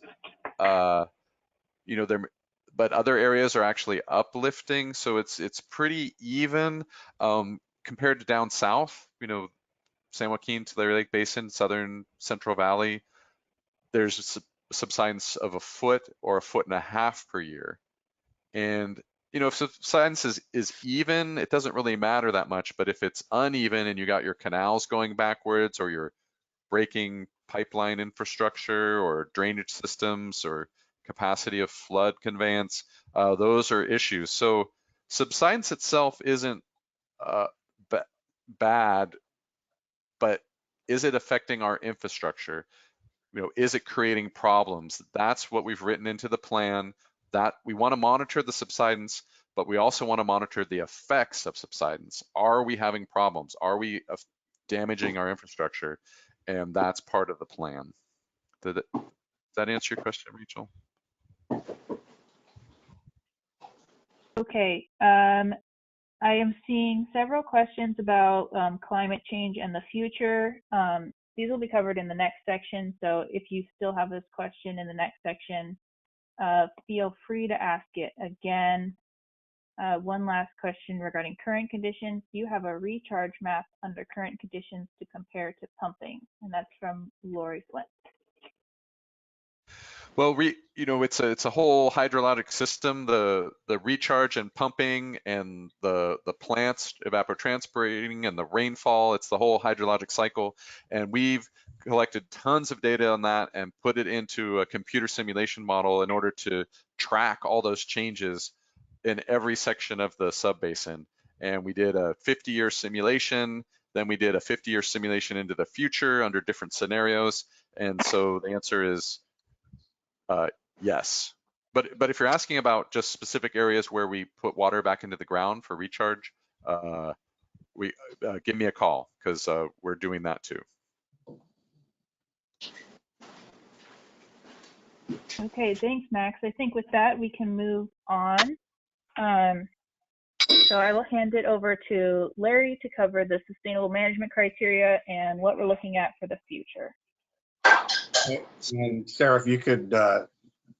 But other areas are actually uplifting, so it's pretty even compared to down south. San Joaquin, Tulare Lake Basin, Southern Central Valley, there's subsidence of a foot or a foot and a half per year. And, if subsidence is even, it doesn't really matter that much, but if it's uneven and you got your canals going backwards, or you're breaking pipeline infrastructure or drainage systems or capacity of flood conveyance, those are issues. So subsidence itself isn't bad, but is it affecting our infrastructure? Is it creating problems? That's what we've written into the plan, that we want to monitor the subsidence, but we also want to monitor the effects of subsidence. Are we having problems? Are we damaging our infrastructure? And that's part of the plan. Does that answer your question, Rachel? Okay. I am seeing several questions about climate change and the future. These will be covered in the next section. So if you still have this question in the next section, feel free to ask it again. One last question regarding current conditions. Do you have a recharge map under current conditions to compare to pumping? And that's from Lori Flint. Well, it's a whole hydrologic system. The recharge and pumping and the plants evapotranspirating and the rainfall. It's the whole hydrologic cycle, and we've collected tons of data on that and put it into a computer simulation model in order to track all those changes in every section of the subbasin. And we did a 50-year simulation. Then we did a 50-year simulation into the future under different scenarios. And so the answer is yes. But if you're asking about just specific areas where we put water back into the ground for recharge, give me a call, because we're doing that too. Okay, thanks, Max. I think with that, we can move on. So I will hand it over to Larry to cover the sustainable management criteria and what we're looking at for the future. And Sarah, if you could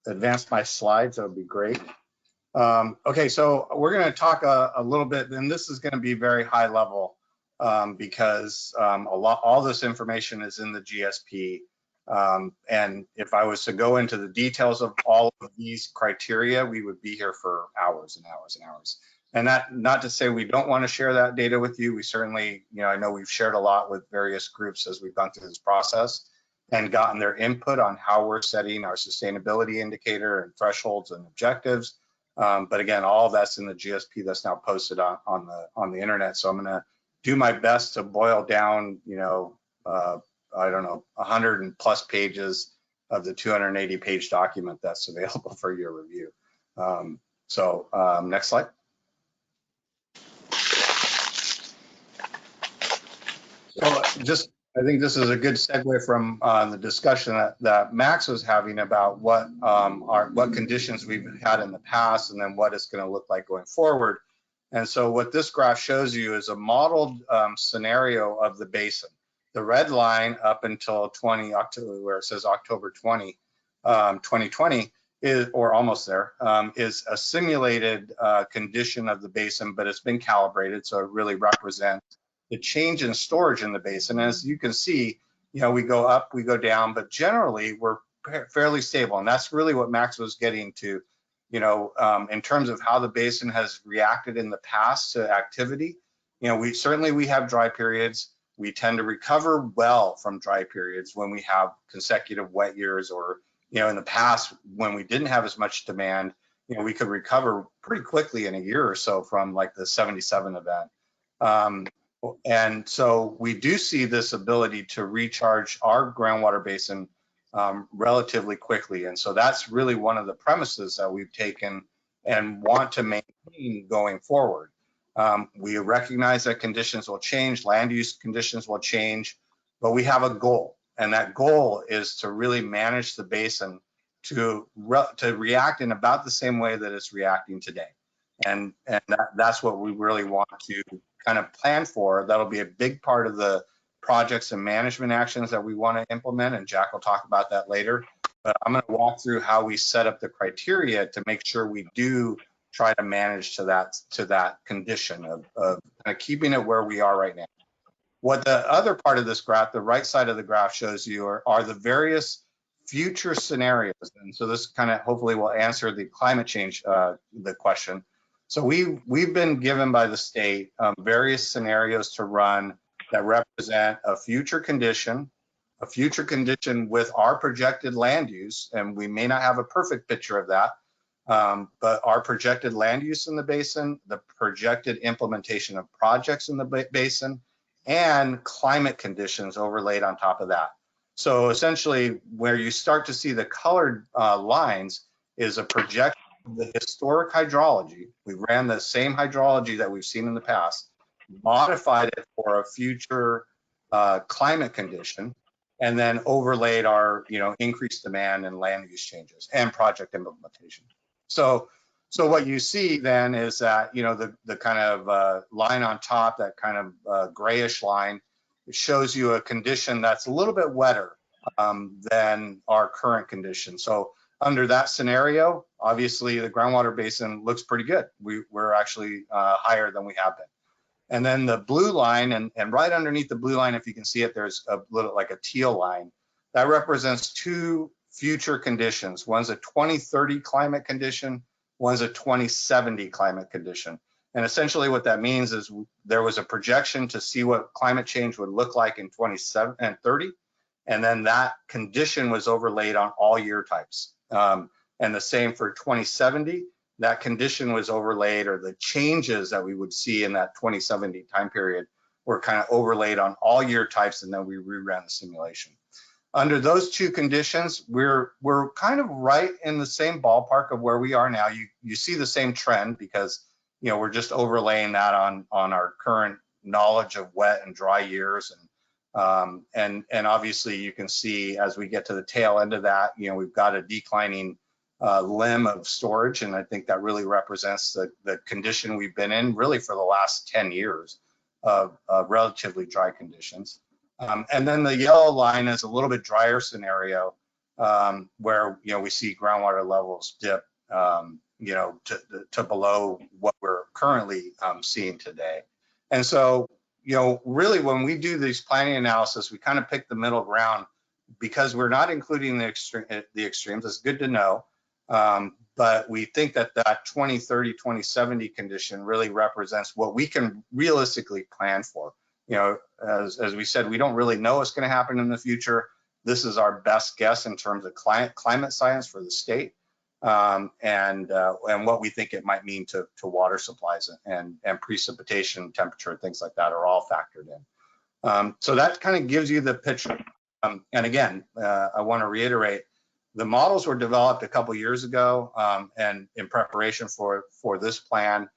advance my slides, that would be great. Okay, so we're going to talk a little bit, and this is going to be very high level because all this information is in the GSP. And if I was to go into the details of all of these criteria, we would be here for hours and hours and hours. And that, not to say we don't want to share that data with you. We certainly, I know we've shared a lot with various groups as we've gone through this process and gotten their input on how we're setting our sustainability indicator and thresholds and objectives. But again, all of that's in the GSP that's now posted on the internet. So I'm going to do my best to boil down, I don't know, 100+ pages of the 280-page document that's available for your review. Next slide. So I think this is a good segue from the discussion that Max was having about what conditions we've had in the past and then what it's going to look like going forward. And so what this graph shows you is a modeled scenario of the basin. The red line up until October, where it says October 2020 is, or almost there, is a simulated condition of the basin, but it's been calibrated, so it really represents the change in storage in the basin. As you can see, we go up, we go down, but generally we're fairly stable. And that's really what Max was getting to, in terms of how the basin has reacted in the past to activity. We have dry periods. We tend to recover well from dry periods when we have consecutive wet years, or, in the past when we didn't have as much demand, we could recover pretty quickly in a year or so from like the 77 event. And so we do see this ability to recharge our groundwater basin relatively quickly. And so that's really one of the premises that we've taken and want to maintain going forward. We recognize that conditions will change, land use conditions will change, but we have a goal. And that goal is to really manage the basin to react in about the same way that it's reacting today. And that's what we really want to kind of plan for. That'll be a big part of the projects and management actions that we want to implement, and Jack will talk about that later. But I'm going to walk through how we set up the criteria to make sure we do try to manage to that condition of kind of keeping it where we are right now. What the other part of this graph, the right side of the graph, shows you are the various future scenarios. And so this kind of hopefully will answer the climate change the question. So we've been given by the state various scenarios to run that represent a future condition with our projected land use, and we may not have a perfect picture of that, but our projected land use in the basin, the projected implementation of projects in the basin, and climate conditions overlaid on top of that. So essentially, where you start to see the colored lines is a projection the historic hydrology. We ran the same hydrology that we've seen in the past, modified it for a future climate condition, and then overlaid our, increased demand and land use changes and project implementation. So what you see then is that, the kind of line on top, that kind of grayish line, it shows you a condition that's a little bit wetter than our current condition. So under that scenario, obviously the groundwater basin looks pretty good. We're actually higher than we have been. And then the blue line, and right underneath the blue line, if you can see it, there's a little like a teal line. That represents two future conditions. One's a 2030 climate condition, one's a 2070 climate condition. And essentially what that means is there was a projection to see what climate change would look like in 2030. And then that condition was overlaid on all year types. And the same for 2070, that condition was overlaid, or the changes that we would see in that 2070 time period were kind of overlaid on all year types, and then we reran the simulation. Under those two conditions, we're kind of right in the same ballpark of where we are now. You see the same trend because, we're just overlaying that on our current knowledge of wet and dry years. And obviously you can see as we get to the tail end of that, we've got a declining limb of storage, and I think that really represents the condition we've been in really for the last 10 years of relatively dry conditions. And then the yellow line is a little bit drier scenario where we see groundwater levels dip to below what we're currently seeing today. And so really when we do these planning analysis, we kind of pick the middle ground because we're not including the extremes. It's good to know. But we think that 2030, 2070 condition really represents what we can realistically plan for. As we said, we don't really know what's going to happen in the future. This is our best guess in terms of climate science for the state, and what we think it might mean to water supplies and precipitation, temperature, things like that are all factored in. So that kind of gives you the picture. And again, I want to reiterate, the models were developed a couple years ago, and in preparation for this plan.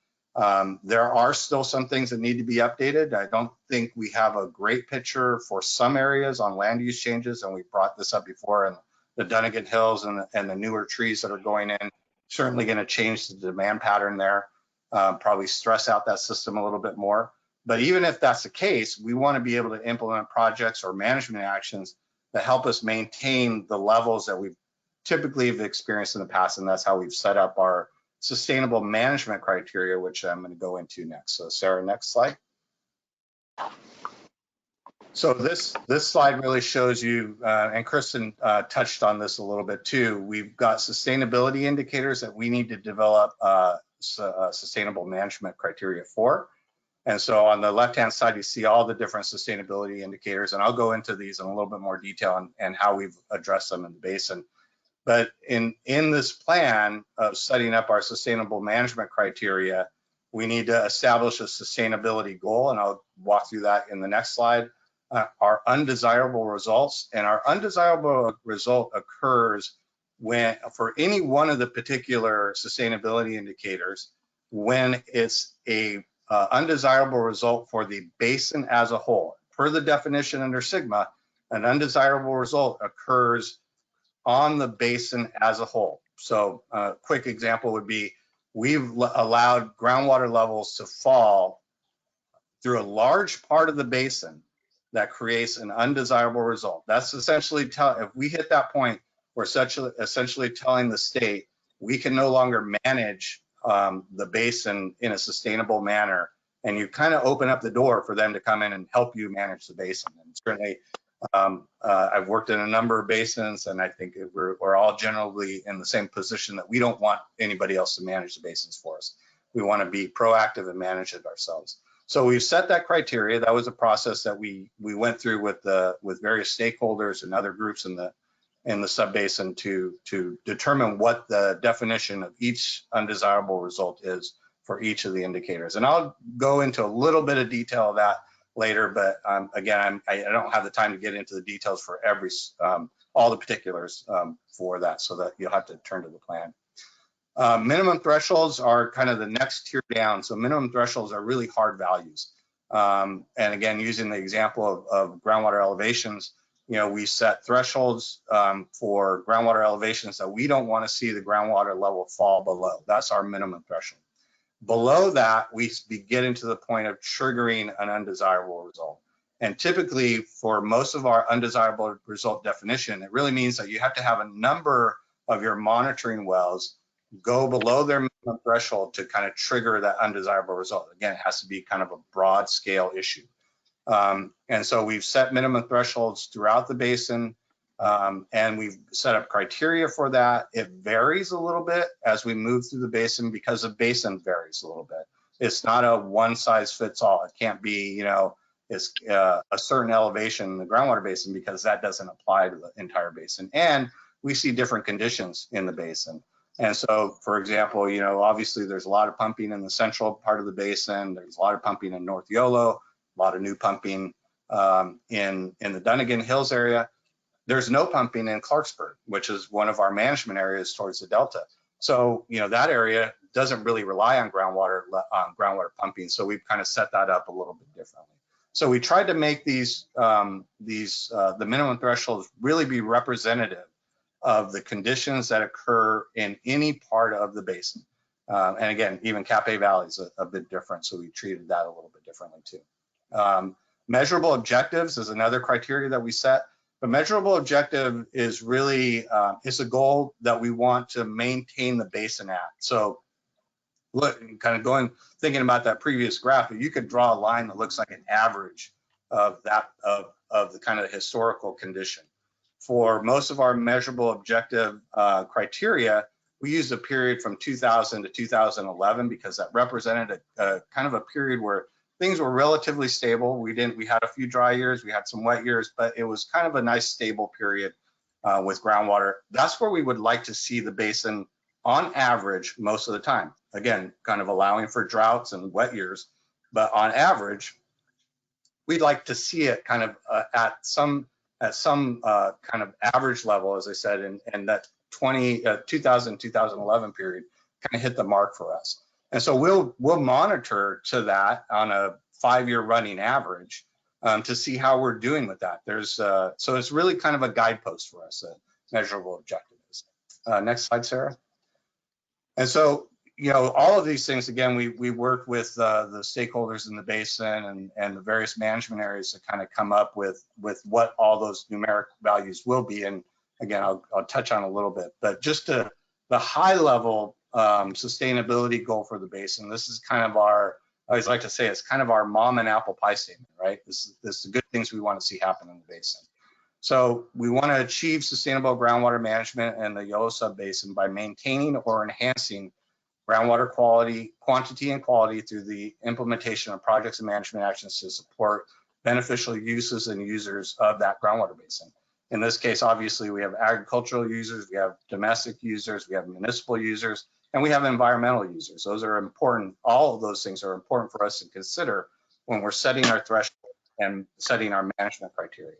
There are still some things that need to be updated. I don't think we have a great picture for some areas on land use changes, and we brought this up before, and the Dunnigan Hills and the newer trees that are going in, certainly going to change the demand pattern there, probably stress out that system a little bit more. But even if that's the case, we want to be able to implement projects or management actions that help us maintain the levels that we've typically have experienced in the past, and that's how we've set up our sustainable management criteria, which I'm going to go into next. So Sarah, next slide. So this slide really shows you, and Kristen touched on this a little bit too, we've got sustainability indicators that we need to develop sustainable management criteria for. And so on the left-hand side, you see all the different sustainability indicators, and I'll go into these in a little bit more detail and how we've addressed them in the basin. But in this plan of setting up our sustainable management criteria, we need to establish a sustainability goal, and I'll walk through that in the next slide. Our undesirable results, and our undesirable result occurs when, for any one of the particular sustainability indicators, when it's a undesirable result for the basin as a whole. Per the definition under Sigma, an undesirable result occurs on the basin as a whole. So a quick example would be, we've allowed groundwater levels to fall through a large part of the basin that creates an undesirable result. That's essentially, if we hit that point, we're essentially telling the state we can no longer manage the basin in a sustainable manner, and you kind of open up the door for them to come in and help you manage the basin. And certainly, I've worked in a number of basins, and I think we're all generally in the same position that we don't want anybody else to manage the basins for us. We want to be proactive and manage it ourselves. So we've set that criteria. That was a process that we went through with various stakeholders and other groups in the subbasin to determine what the definition of each undesirable result is for each of the indicators. And I'll go into a little bit of detail of that later, but again, I don't have the time to get into the details for all the particulars for that, so that you'll have to turn to the plan. Minimum thresholds are kind of the next tier down. So minimum thresholds are really hard values. And again, using the example of groundwater elevations, we set thresholds for groundwater elevations that we don't want to see the groundwater level fall below. That's our minimum threshold. Below that, we get into the point of triggering an undesirable result. And typically, for most of our undesirable result definition, it really means that you have to have a number of your monitoring wells go below their minimum threshold to kind of trigger that undesirable result. Again, it has to be kind of a broad scale issue. And so we've set minimum thresholds throughout the basin, and we've set up criteria for that. It varies a little bit as we move through the basin because the basin varies a little bit. It's not a one size fits all. It can't be, it's a certain elevation in the groundwater basin because that doesn't apply to the entire basin. And we see different conditions in the basin. And so, for example, obviously there's a lot of pumping in the central part of the basin. There's a lot of pumping in North Yolo, a lot of new pumping in the Dunnigan Hills area. There's no pumping in Clarksburg, which is one of our management areas towards the Delta. So, that area doesn't really rely on groundwater pumping. So we've kind of set that up a little bit differently. So we tried to make the minimum thresholds really be representative of the conditions that occur in any part of the basin. And again, even Capay Valley is a bit different, so we treated that a little bit differently too. Measurable objectives is another criteria that we set. But measurable objective is really, it's a goal that we want to maintain the basin at. So look, kind of thinking about that previous graph, you could draw a line that looks like an average of the kind of historical condition. For most of our measurable objective criteria, we used a period from 2000 to 2011 because that represented a kind of a period where things were relatively stable. We had a few dry years, we had some wet years, but it was kind of a nice stable period with groundwater. That's where we would like to see the basin on average most of the time. Again, kind of allowing for droughts and wet years, but on average, we'd like to see it kind of at some kind of average level, as I said, and that 2000-2011 period kind of hit the mark for us. And so we'll monitor to that on a 5-year running average to see how we're doing with that. So it's really kind of a guidepost for us, a measurable objective is. Next slide, Sarah. And so, all of these things, again, we worked with the stakeholders in the basin and the various management areas to kind of come up with what all those numeric values will be. And again, I'll touch on a little bit, but just the high level sustainability goal for the basin. This is kind of I always like to say, it's kind of our mom and apple pie statement, right? This is the good things we want to see happen in the basin. So we want to achieve sustainable groundwater management in the Yolo Subbasin by maintaining or enhancing groundwater quantity and quality through the implementation of projects and management actions to support beneficial uses and users of that groundwater basin. In this case, obviously, we have agricultural users, we have domestic users, we have municipal users, and we have environmental users. Those are important. All of those things are important for us to consider when we're setting our threshold and setting our management criteria.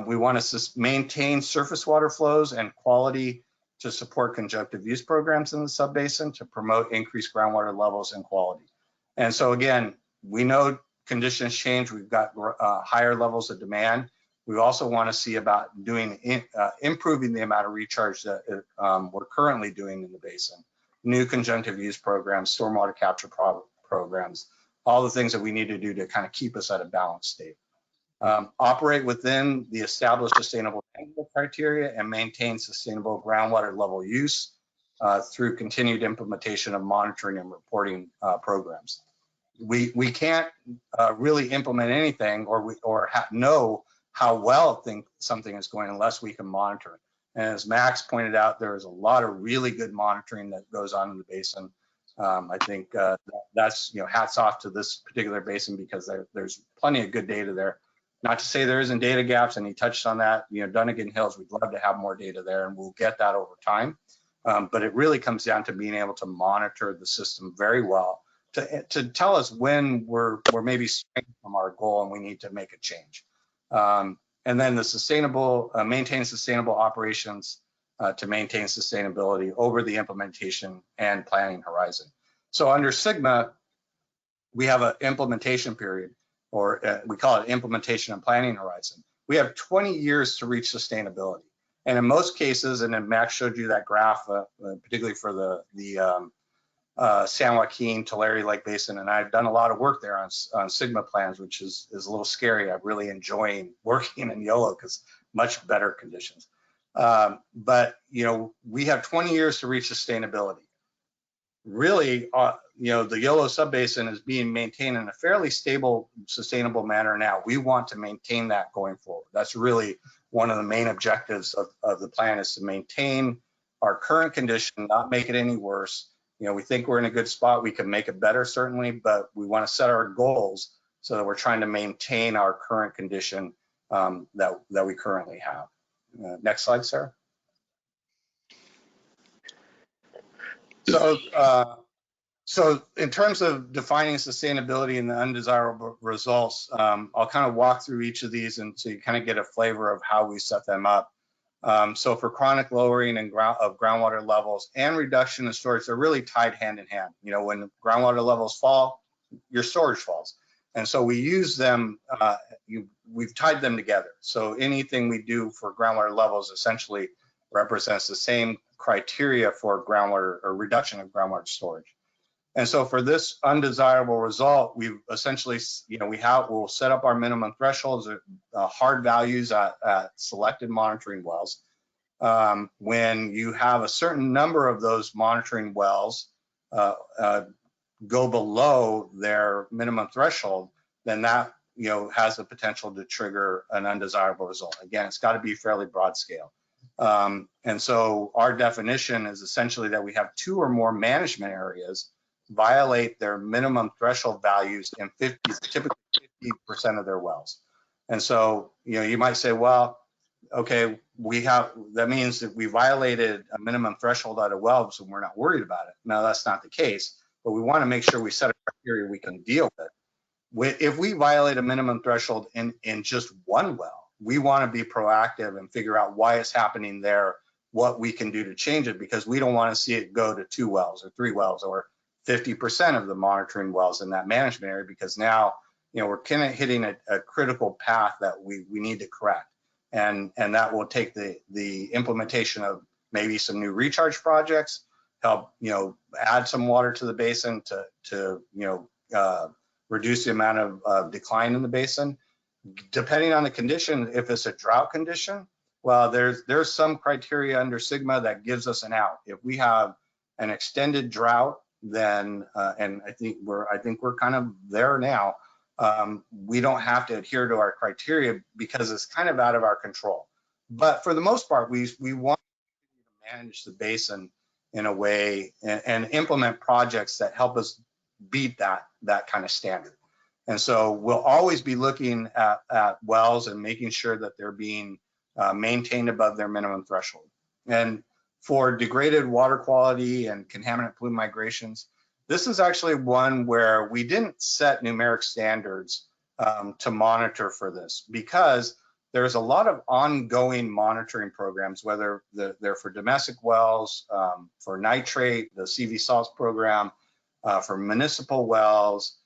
We want to maintain surface water flows and quality to support conjunctive use programs in the subbasin to promote increased groundwater levels and quality. And so again, we know conditions change. We've got higher levels of demand. We also want to see about improving the amount of recharge that we're currently doing in the basin. New conjunctive use programs, stormwater capture programs, all the things that we need to do to kind of keep us at a balanced state. Operate within the established sustainable criteria and maintain sustainable groundwater level use through continued implementation of monitoring and reporting programs. We can't really implement anything or know how well something is going unless we can monitor it. And as Max pointed out, there is a lot of really good monitoring that goes on in the basin. I think that's, hats off to this particular basin because there's plenty of good data there. Not to say there isn't data gaps, and he touched on that. Dunnigan Hills, we'd love to have more data there, and we'll get that over time. But it really comes down to being able to monitor the system very well to tell us when we're maybe straying from our goal and we need to make a change. And then the maintain sustainable operations to maintain sustainability over the implementation and planning horizon. So under Sigma, we have an implementation period, or we call it implementation and planning horizon. We have 20 years to reach sustainability. And in most cases, and then Max showed you that graph, particularly for the San Joaquin, Tulare Lake Basin, and I've done a lot of work there on Sigma plans, which is a little scary. I'm really enjoying working in Yolo because much better conditions. But we have 20 years to reach sustainability. Really, the Yolo Subbasin is being maintained in a fairly stable, sustainable manner now. We want to maintain that going forward. That's really one of the main objectives of the plan, is to maintain our current condition, not make it any worse. We think we're in a good spot. We can make it better, certainly, but we want to set our goals so that we're trying to maintain our current condition that we currently have. Next slide, Sarah. So in terms of defining sustainability and the undesirable results, I'll kind of walk through each of these and so you kind of get a flavor of how we set them up. So for chronic lowering of groundwater levels and reduction in storage, they're really tied hand in hand. When groundwater levels fall, your storage falls. And so we use them, we've tied them together. So anything we do for groundwater levels essentially represents the same criteria for groundwater or reduction of groundwater storage. And so for this undesirable result, we've essentially, we'll set up our minimum thresholds, hard values at selected monitoring wells. When you have a certain number of those monitoring wells go below their minimum threshold, then that has the potential to trigger an undesirable result. Again, it's got to be fairly broad scale. And so our definition is essentially that we have 2 or more management areas violate their minimum threshold values in typically 50% of their wells. And so, you might say, well, okay, that means that we violated a minimum threshold at a well, so we're not worried about it. No, that's not the case, but we want to make sure we set a criteria we can deal with. If we violate a minimum threshold in just one well, we want to be proactive and figure out why it's happening there, what we can do to change it, because we don't want to see it go to 2 wells or 3 wells or 50% of the monitoring wells in that management area, because now, we're kind of hitting a critical path that we need to correct. And that will take the implementation of maybe some new recharge projects, help, add some water to the basin to reduce the amount of decline in the basin. Depending on the condition, if it's a drought condition, well, there's some criteria under Sigma that gives us an out. If we have an extended drought, then and I think we're kind of there now. We don't have to adhere to our criteria because it's kind of out of our control. But for the most part, we want to manage the basin in a way and implement projects that help us beat that kind of standard. And so we'll always be looking at wells and making sure that they're being maintained above their minimum threshold. And for degraded water quality and contaminant plume migrations, this is actually one where we didn't set numeric standards to monitor for this, because there's a lot of ongoing monitoring programs, whether they're for domestic wells, for nitrate, the CV salts program, for municipal wells.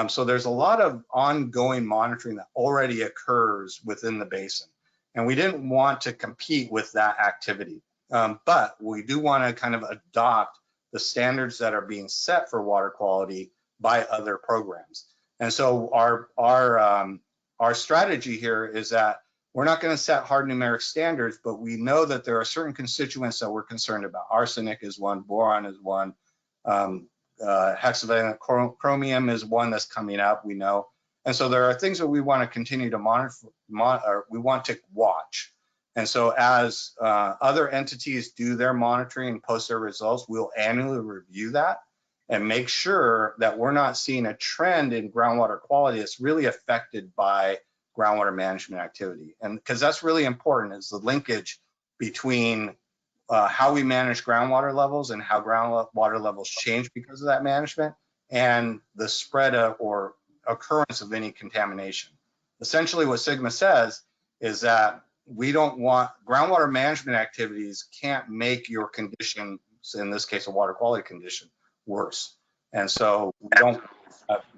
So there's a lot of ongoing monitoring that already occurs within the basin. And we didn't want to compete with that activity. But we do want to kind of adopt the standards that are being set for water quality by other programs. And so our strategy here is that we're not going to set hard numeric standards, but we know that there are certain constituents that we're concerned about. Arsenic is one, boron is one, hexavalent chromium is one that's coming up, we know. And so there are things that we want to continue to monitor, we want to watch. And so as other entities do their monitoring and post their results, we'll annually review that and make sure that we're not seeing a trend in groundwater quality that's really affected by groundwater management activity. And because that's really important, is the linkage between how we manage groundwater levels and how groundwater levels change because of that management, and the spread or occurrence of any contamination. Essentially what Sigma says is that we don't want groundwater management activities can't make your condition, in this case, a water quality condition, worse. And so we don't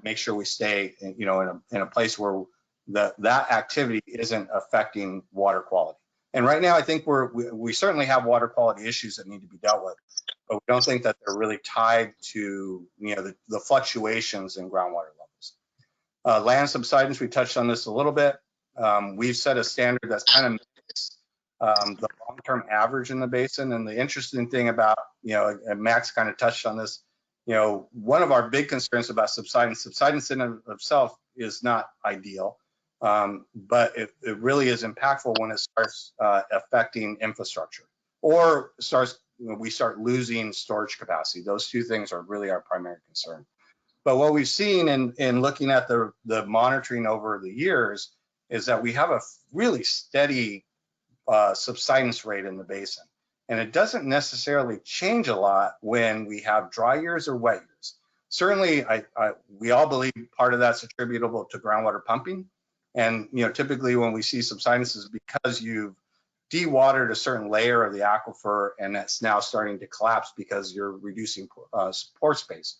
make sure we stay, you know, in a place where that activity isn't affecting water quality. And right now, I think we certainly have water quality issues that need to be dealt with, but we don't think that they're really tied to, you know, the fluctuations in groundwater levels. Land subsidence, we touched on this a little bit. We've set a standard that's kind of the long-term average in the basin. And the interesting thing about, you know, and Max kind of touched on this, you know, one of our big concerns about subsidence in of itself is not ideal, but it really is impactful when it starts affecting infrastructure or we start losing storage capacity. Those two things are really our primary concern. But what we've seen in looking at the monitoring over the years is that we have a really steady subsidence rate in the basin. And it doesn't necessarily change a lot when we have dry years or wet years. Certainly, we all believe part of that's attributable to groundwater pumping. And, you know, typically when we see subsidence is because you've dewatered a certain layer of the aquifer and it's now starting to collapse because you're reducing pore space.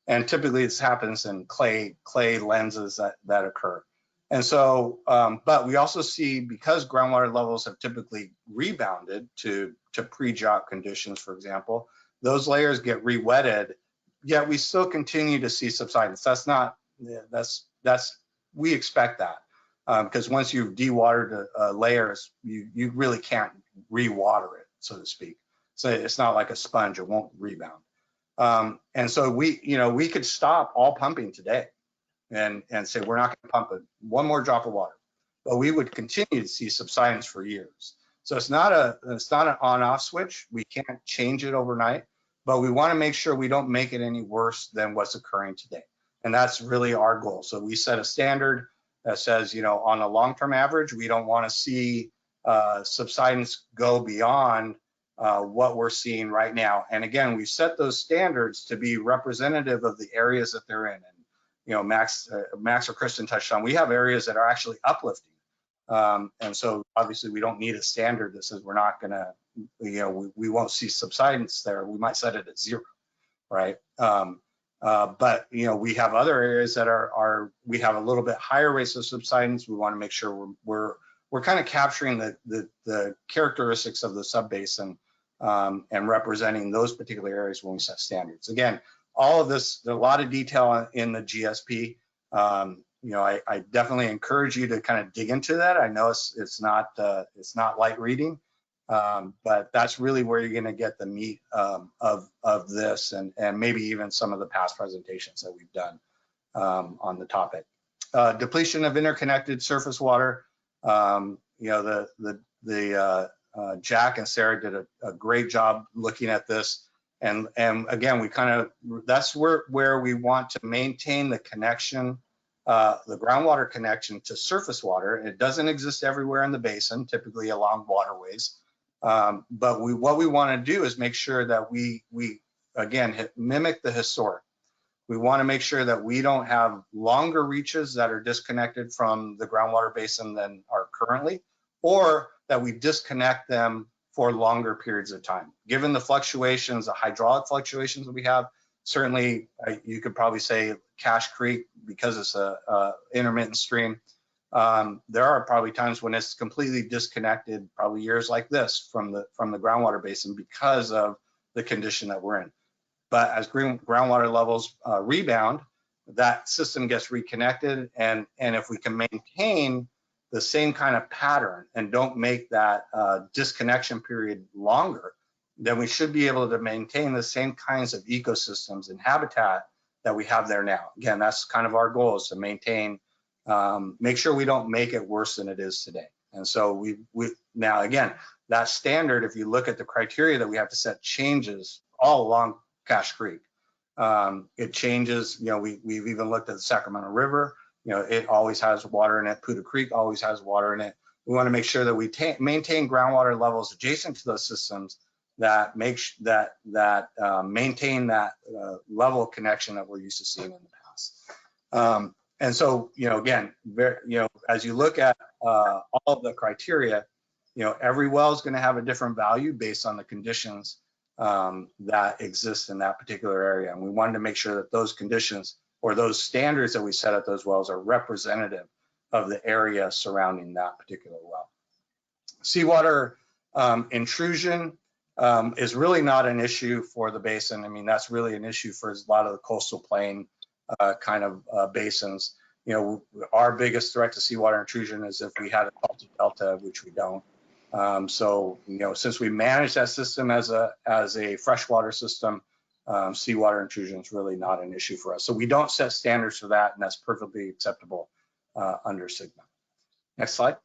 And typically this happens in clay lenses that occur. And so, but we also see, because groundwater levels have typically rebounded to pre-drought conditions, for example, those layers get re-wetted, yet we still continue to see subsidence. We expect that, because once you've dewatered layers, you really can't re-water it, so to speak. So it's not like a sponge, it won't rebound. And so we could stop all pumping today and say we're not going to pump one more drop of water, but we would continue to see subsidence for years. So it's not an on-off switch. We can't change it overnight, but we want to make sure we don't make it any worse than what's occurring today. And that's really our goal. So we set a standard that says, you know, on a long-term average, we don't want to see subsidence go beyond what we're seeing right now. And again, we set those standards to be representative of the areas that they're in. And, you know, Max or Kristen touched on, we have areas that are actually uplifting. And so obviously we don't need a standard that says we're not gonna, you know, we won't see subsidence there. We might set it at 0, right? But, you know, we have other areas that we have a little bit higher rates of subsidence. We want to make sure we're kind of capturing the characteristics of the subbasin and representing those particular areas when we set standards. Again, all of this, there's a lot of detail in the GSP. You know, I definitely encourage you to kind of dig into that. I know it's not light reading, but that's really where you're going to get the meat of this, and maybe even some of the past presentations that we've done on the topic. Depletion of interconnected surface water. You know, the Jack and Sarah did a great job looking at this. And again, that's where we want to maintain the connection, the groundwater connection to surface water. It doesn't exist everywhere in the basin, typically along waterways. But what we want to do is make sure that we again, mimic the historic. We want to make sure that we don't have longer reaches that are disconnected from the groundwater basin than are currently, or that we disconnect them for longer periods of time. Given the fluctuations, the hydraulic fluctuations that we have, certainly you could probably say Cache Creek, because it's a intermittent stream, there are probably times when it's completely disconnected, probably years like this, from the groundwater basin because of the condition that we're in. But as groundwater levels rebound, that system gets reconnected, and if we can maintain the same kind of pattern and don't make that disconnection period longer, then we should be able to maintain the same kinds of ecosystems and habitat that we have there now. Again, that's kind of our goal, is to maintain, make sure we don't make it worse than it is today. And so we now, again, that standard, if you look at the criteria that we have to set, changes all along Cache Creek. It changes, you know, we've even looked at the Sacramento River. You know, it always has water in it. Poudre Creek always has water in it. We want to make sure that we maintain groundwater levels adjacent to those systems that maintain that level of connection that we're used to seeing in the past. And so, you know, again, you know, as you look at all of the criteria, every well is going to have a different value based on the conditions that exist in that particular area. And we wanted to make sure that those conditions or those standards that we set at those wells are representative of the area surrounding that particular well. Seawater intrusion is really not an issue for the basin. I mean, that's really an issue for a lot of the coastal plain kind of basins. Our biggest threat to seawater intrusion is if we had a faulty delta, which we don't. So, since we manage that system as a freshwater system, seawater intrusion is really not an issue for us. So we don't set standards for that, and that's perfectly acceptable under SGMA. Next slide.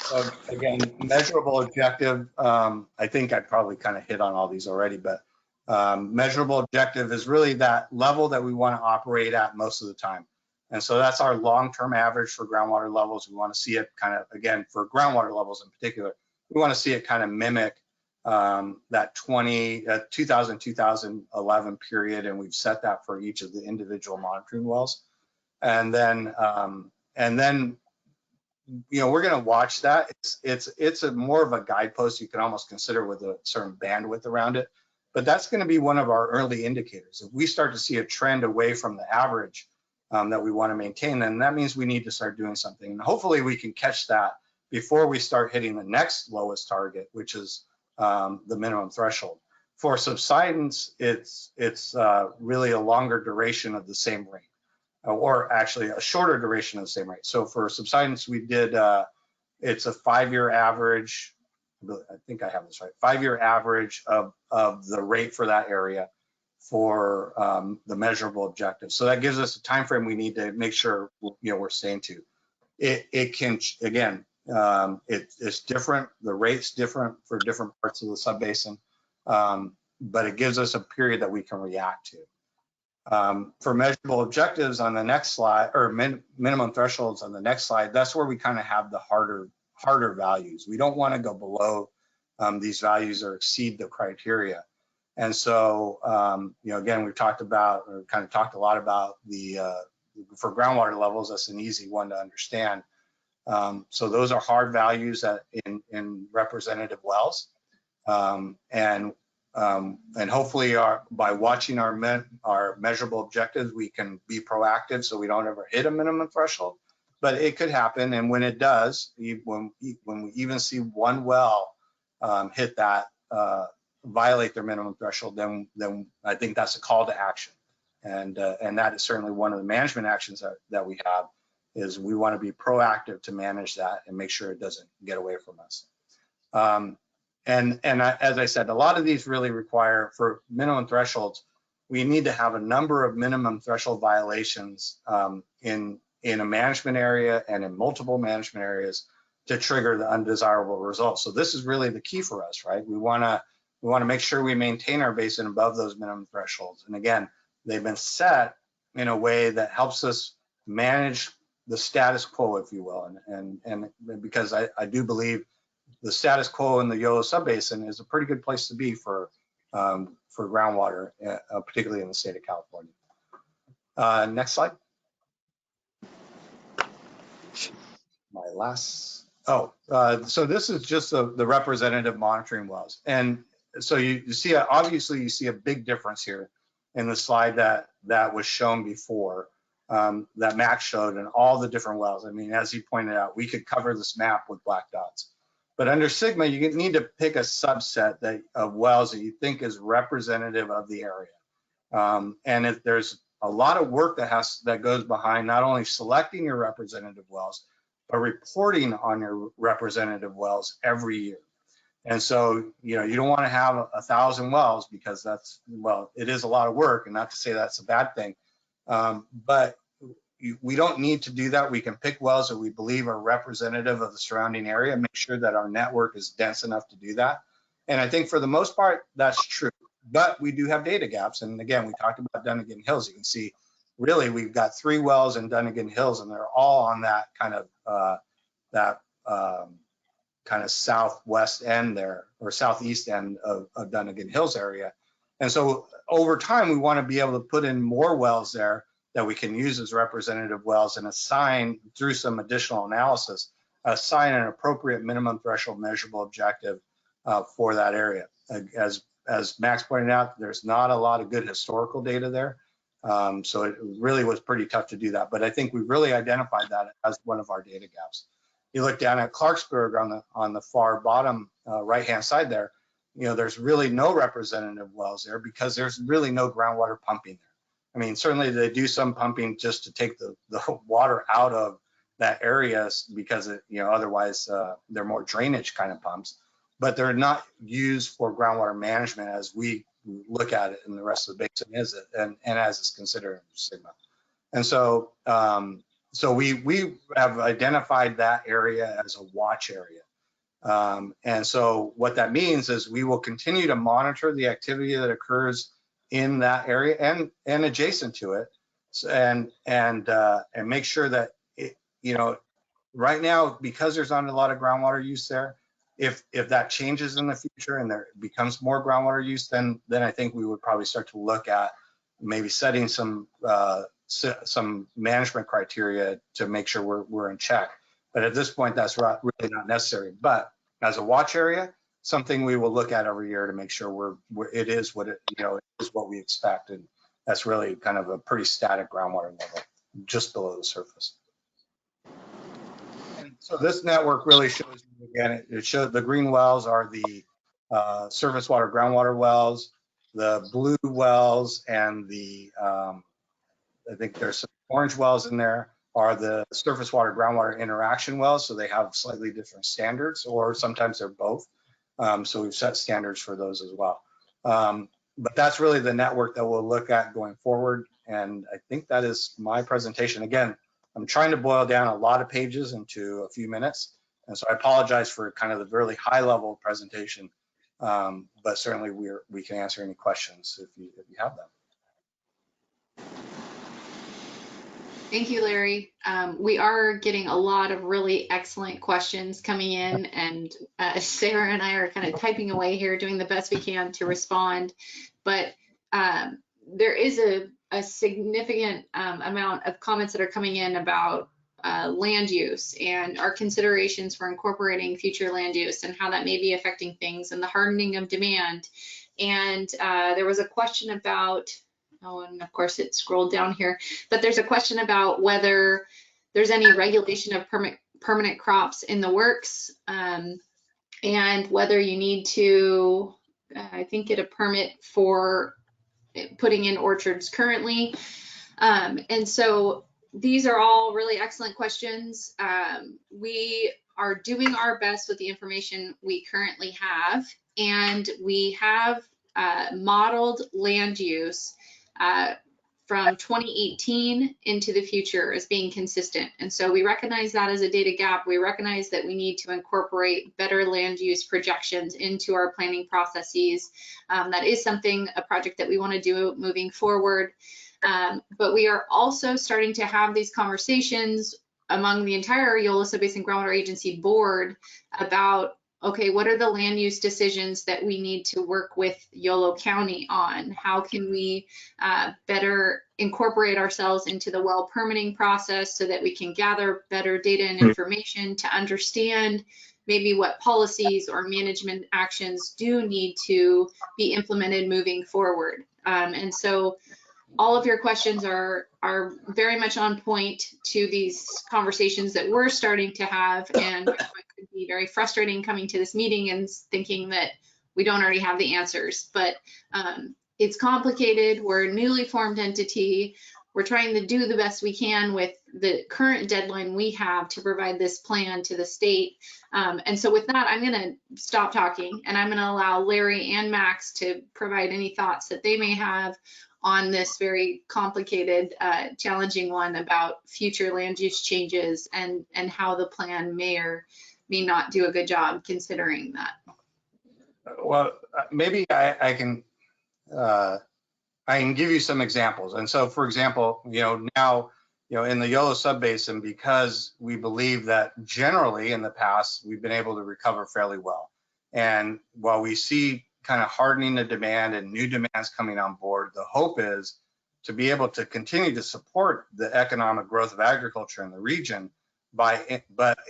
So again, measurable objective. I think I probably kind of hit on all these already, but measurable objective is really that level that we want to operate at most of the time. And so that's our long-term average for groundwater levels. We want to see it kind of, again, for groundwater levels in particular, we want to see it kind of mimic that 2000-2011 period, and we've set that for each of the individual monitoring wells. And then we're going to watch that. It's a more of a guidepost you can almost consider with a certain bandwidth around it, but that's going to be one of our early indicators. If we start to see a trend away from the average that we want to maintain, then that means we need to start doing something. And hopefully we can catch that before we start hitting the next lowest target, which is the minimum threshold. For subsidence, it's really a longer duration of the same rate. Or actually a shorter duration of the same rate. So for subsidence, we did, it's a 5-year average, I think I have this right, 5-year average of the rate for that area for the measurable objective. So that gives us a time frame we need to make sure we're staying to. It can, again, it's different, the rate's different for different parts of the subbasin, but it gives us a period that we can react to. For measurable objectives on the next slide, or minimum thresholds on the next slide, that's where we kind of have the harder values. We don't want to go below these values or exceed the criteria. And so, again, we've talked about, or kind of talked a lot about for groundwater levels, that's an easy one to understand. So those are hard values in representative wells. And hopefully by watching our measurable objectives, we can be proactive so we don't ever hit a minimum threshold. But it could happen, and when it does, when we even see one well hit that, violate their minimum threshold, then I think that's a call to action. And that is certainly one of the management actions that we have, is we want to be proactive to manage that and make sure it doesn't get away from us. And as I said, a lot of these really require, for minimum thresholds, we need to have a number of minimum threshold violations in a management area and in multiple management areas to trigger the undesirable results. So this is really the key for us, right? We want to make sure we maintain our basin above those minimum thresholds. And again, they've been set in a way that helps us manage the status quo, if you will. And because I do believe the status quo in the Yolo Subbasin is a pretty good place to be for groundwater, particularly in the state of California. Next slide. My last, so this is just the representative monitoring wells. And so you see, obviously you see a big difference here in the slide that was shown before, that Max showed, and all the different wells. I mean, as he pointed out, we could cover this map with black dots. But under SGMA, you need to pick a subset of wells that you think is representative of the area. And if there's a lot of work that goes behind not only selecting your representative wells, but reporting on your representative wells every year. And so, you don't want to have 1,000 wells, because it is a lot of work, and not to say that's a bad thing. But we don't need to do that. We can pick wells that we believe are representative of the surrounding area and make sure that our network is dense enough to do that. And I think for the most part, that's true. But we do have data gaps. And again, we talked about Dunnigan Hills. You can see, really, we've got 3 wells in Dunnigan Hills, and they're all on that kind of southwest end there, or southeast end of Dunnigan Hills area. And so over time, we want to be able to put in more wells there that we can use as representative wells and assign, through some additional analysis, assign an appropriate minimum threshold measurable objective for that area. As Max pointed out, there's not a lot of good historical data there. So it really was pretty tough to do that. But I think we really identified that as one of our data gaps. You look down at Clarksburg on the far bottom right-hand side there, there's really no representative wells there because there's really no groundwater pumping there. I mean, certainly they do some pumping just to take the water out of that area because otherwise they're more drainage kind of pumps, but they're not used for groundwater management as we look at it in the rest of the basin and as it's considered in Sigma. And so we have identified that area as a watch area. And so what that means is we will continue to monitor the activity that occurs in that area and adjacent to it, and make sure that right now, because there's not a lot of groundwater use there, if that changes in the future and there becomes more groundwater use, then I think we would probably start to look at maybe setting some management criteria to make sure we're in check. But at this point, that's really not necessary. But as a watch area, something we will look at every year to make sure it is what we expect, and that's really kind of a pretty static groundwater level just below the surface. And so this network really shows, again, it shows the green wells are the surface water groundwater wells, the blue wells, and the I think there's some orange wells in there are the surface water groundwater interaction wells. So they have slightly different standards, or sometimes they're both. So we've set standards for those as well. But that's really the network that we'll look at going forward. And I think that is my presentation. Again, I'm trying to boil down a lot of pages into a few minutes. And so I apologize for kind of the really high level presentation, but certainly we can answer any questions if you have them. Thank you, Larry. We are getting a lot of really excellent questions coming in, and Sarah and I are kind of typing away here, doing the best we can to respond. But there is a significant amount of comments that are coming in about land use and our considerations for incorporating future land use and how that may be affecting things and the hardening of demand. And there was a question about, oh, and of course it scrolled down here, but there's a question about whether there's any regulation of permanent crops in the works, and whether you need to, I think, get a permit for putting in orchards currently. And so these are all really excellent questions. We are doing our best with the information we currently have, and we have modeled land use from 2018 into the future as being consistent. And so we recognize that as a data gap. We recognize that we need to incorporate better land use projections into our planning processes. That is a project that we want to do moving forward. But we are also starting to have these conversations among the entire Yolo Subbasin Groundwater Agency board about, okay, what are the land use decisions that we need to work with Yolo County on? How can we better incorporate ourselves into the well permitting process so that we can gather better data and information to understand maybe what policies or management actions do need to be implemented moving forward. And so all of your questions are very much on point to these conversations that we're starting to have, and it could be very frustrating coming to this meeting and thinking that we don't already have the answers. But it's complicated. We're a newly formed entity. We're trying to do the best we can with the current deadline we have to provide this plan to the state. And so with that, I'm going to stop talking, and I'm going to allow Larry and Max to provide any thoughts that they may have on this very complicated, challenging one about future land use changes and how the plan may or may not do a good job considering that. Well, maybe I can give you some examples. And so, for example, now, in the Yolo Subbasin, because we believe that generally in the past we've been able to recover fairly well, and while we see kind of hardening the demand and new demands coming on board, the hope is to be able to continue to support the economic growth of agriculture in the region. But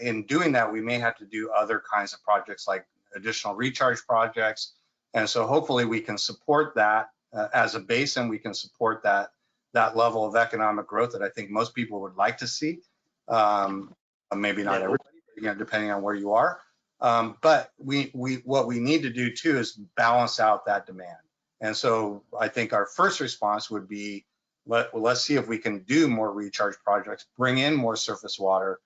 in doing that, we may have to do other kinds of projects like additional recharge projects. And so hopefully we can support that as a basin. We can support that level of economic growth that I think most people would like to see. Maybe not everybody, but again, depending on where you are. But what we need to do too is balance out that demand. And so I think our first response would be, let's see if we can do more recharge projects, bring in more surface water,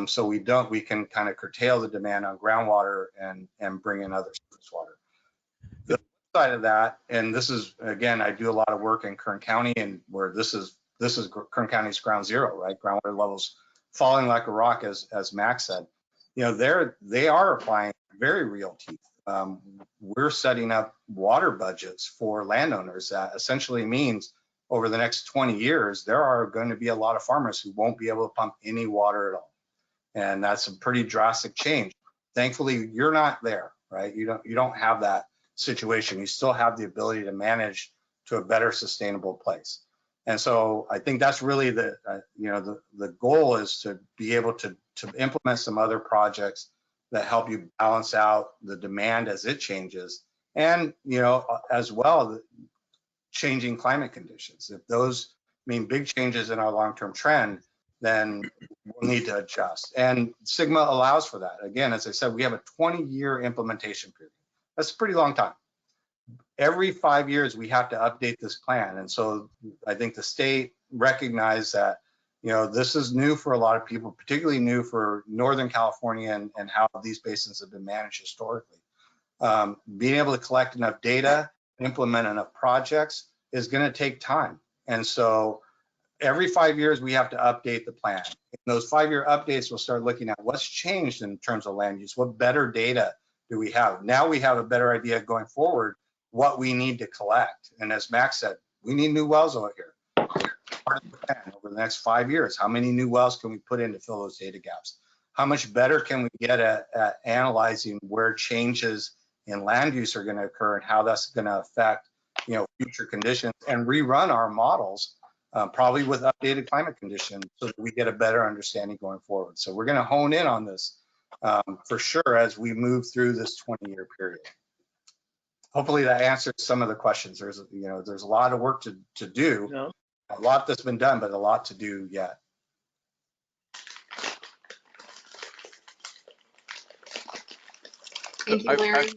so we can kind of curtail the demand on groundwater and bring in other surface water. The flip side of that, and this is, again, I do a lot of work in Kern County, and where this is Kern County's ground zero, right? Groundwater levels falling like a rock, as Max said. You know, they are applying very real teeth. We're setting up water budgets for landowners that essentially means over the next 20 years, there are going to be a lot of farmers who won't be able to pump any water at all. And that's a pretty drastic change. Thankfully, you're not there, right? You don't have that situation. You still have the ability to manage to a better sustainable place. And so I think that's really the goal is to be able to implement some other projects that help you balance out the demand as it changes, and as well, changing climate conditions. If those mean big changes in our long-term trend, then we'll need to adjust. And Sigma allows for that. Again, as I said, we have a 20-year implementation period. That's a pretty long time. Every 5 years, we have to update this plan. And so I think the state recognized that, this is new for a lot of people, particularly new for Northern California and how these basins have been managed historically. Being able to collect enough data, implement enough projects is going to take time. And so every 5 years, we have to update the plan. In those 5-year updates, we'll start looking at what's changed in terms of land use. What better data do we have? Now we have a better idea going forward what we need to collect. And as Max said, we need new wells over here. Part of the plan over the next 5 years, how many new wells can we put in to fill those data gaps? How much better can we get at analyzing where changes in land use are going to occur and how that's going to affect future conditions, and rerun our models probably with updated climate conditions so that we get a better understanding going forward. So we're going to hone in on this for sure as we move through this 20-year period. Hopefully that answers some of the questions. There's a lot of work to do, a lot that's been done, but a lot to do yet. Thank you, Larry.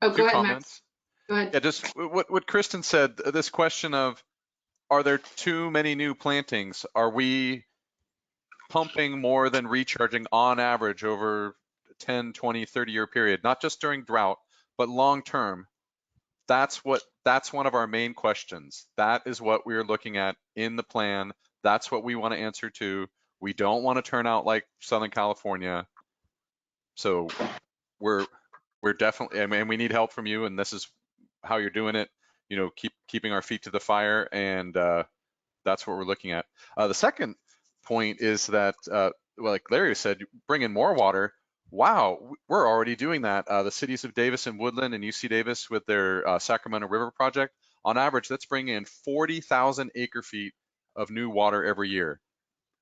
Oh, go ahead, Max. Go ahead. Yeah, just what Kristen said, this question of, are there too many new plantings? Are we pumping more than recharging on average over 10, 20, 30-year period, not just during drought, but long term? That's one of our main questions. That is what we're looking at in the plan. That's what we want to answer to. We don't want to turn out like Southern California. So we're definitely, I mean, we need help from you, and this is how you're doing it. Keeping our feet to the fire, and that's what we're looking at. The second point is that, like Larry said, bring in more water. Wow, we're already doing that. The cities of Davis and Woodland and UC Davis with their Sacramento River project, on average, that's bringing in 40,000 acre feet of new water every year.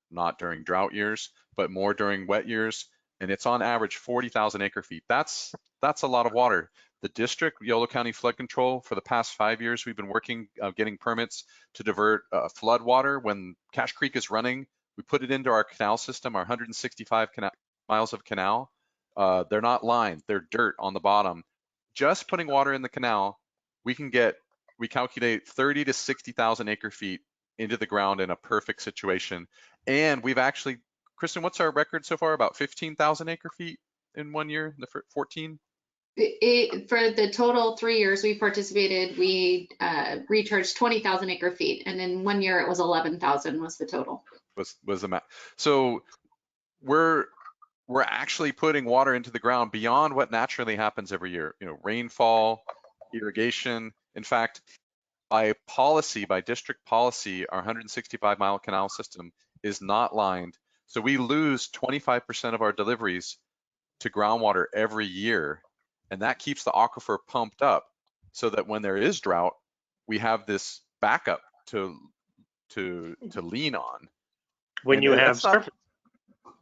Not during drought years, but more during wet years. And it's on average 40,000 acre feet. That's a lot of water. The district, Yolo County Flood Control, for the past 5 years, we've been working, getting permits to divert flood water. When Cache Creek is running, we put it into our canal system, our 165 miles of canal. They're not lined, they're dirt on the bottom. Just putting water in the canal, we calculate 30 to 60,000 acre feet into the ground in a perfect situation. And we've actually, Kristen, what's our record so far? About 15,000 acre feet in 1 year, the 14? For the total 3 years we participated, we recharged 20,000 acre feet, and in 1 year it was 11,000 was the total. Was the math. So we're actually putting water into the ground beyond what naturally happens every year. Rainfall, irrigation. In fact, by district policy, our 165-mile canal system is not lined. So we lose 25% of our deliveries to groundwater every year. And that keeps the aquifer pumped up so that when there is drought, we have this backup to to lean on. When And you have that's not- surface.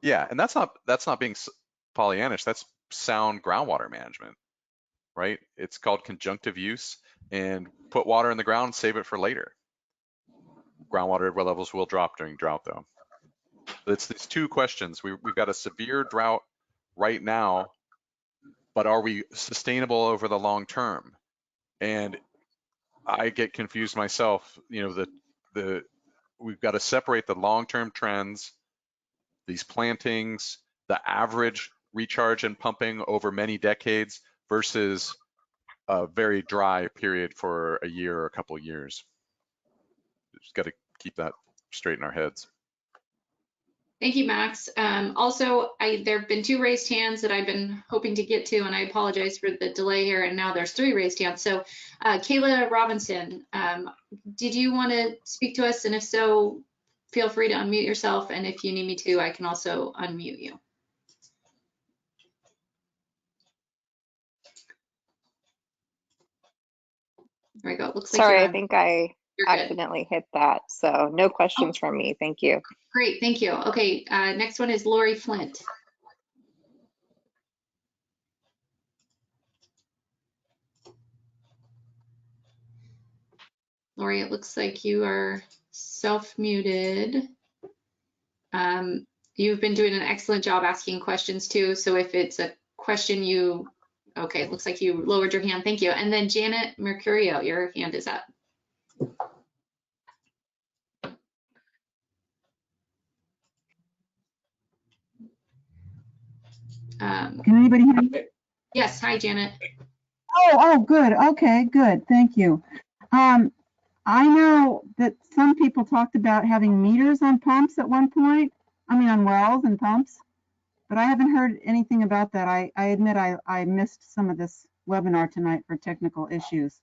Yeah, and that's not being Pollyannish. That's sound groundwater management, right? It's called conjunctive use, and put water in the ground, save it for later. Groundwater levels will drop during drought, though. It's these two questions. We've got a severe drought right now, but are we sustainable over the long term? And I get confused myself. You know, we've got to separate the long-term trends, these plantings, the average recharge and pumping over many decades versus a very dry period for a year or a couple of years. Just got to keep that straight in our heads. Thank you, Max. Also, there have been 2 raised hands that I've been hoping to get to, and I apologize for the delay here, and now there's 3 raised hands. So Kayla Robinson, did you want to speak to us? And if so, feel free to unmute yourself, and if you need me to, I can also unmute you. There we go. It looks like Sorry, you're I think I you're good. accidentally hit that. So no questions from me. Thank you. Great, thank you. Okay, next one is Lori Flint. Lori, it looks like you are self-muted. You've been doing an excellent job asking questions too. So if it's a question okay, it looks like you lowered your hand. Thank you. And then Janet Mercurio, your hand is up. Can anybody hear me? Yes, hi, Janet. Oh, good. Okay, good. Thank you. I know that some people talked about having meters on pumps at one point. I mean, on wells and pumps, but I haven't heard anything about that. I admit I missed some of this webinar tonight for technical issues,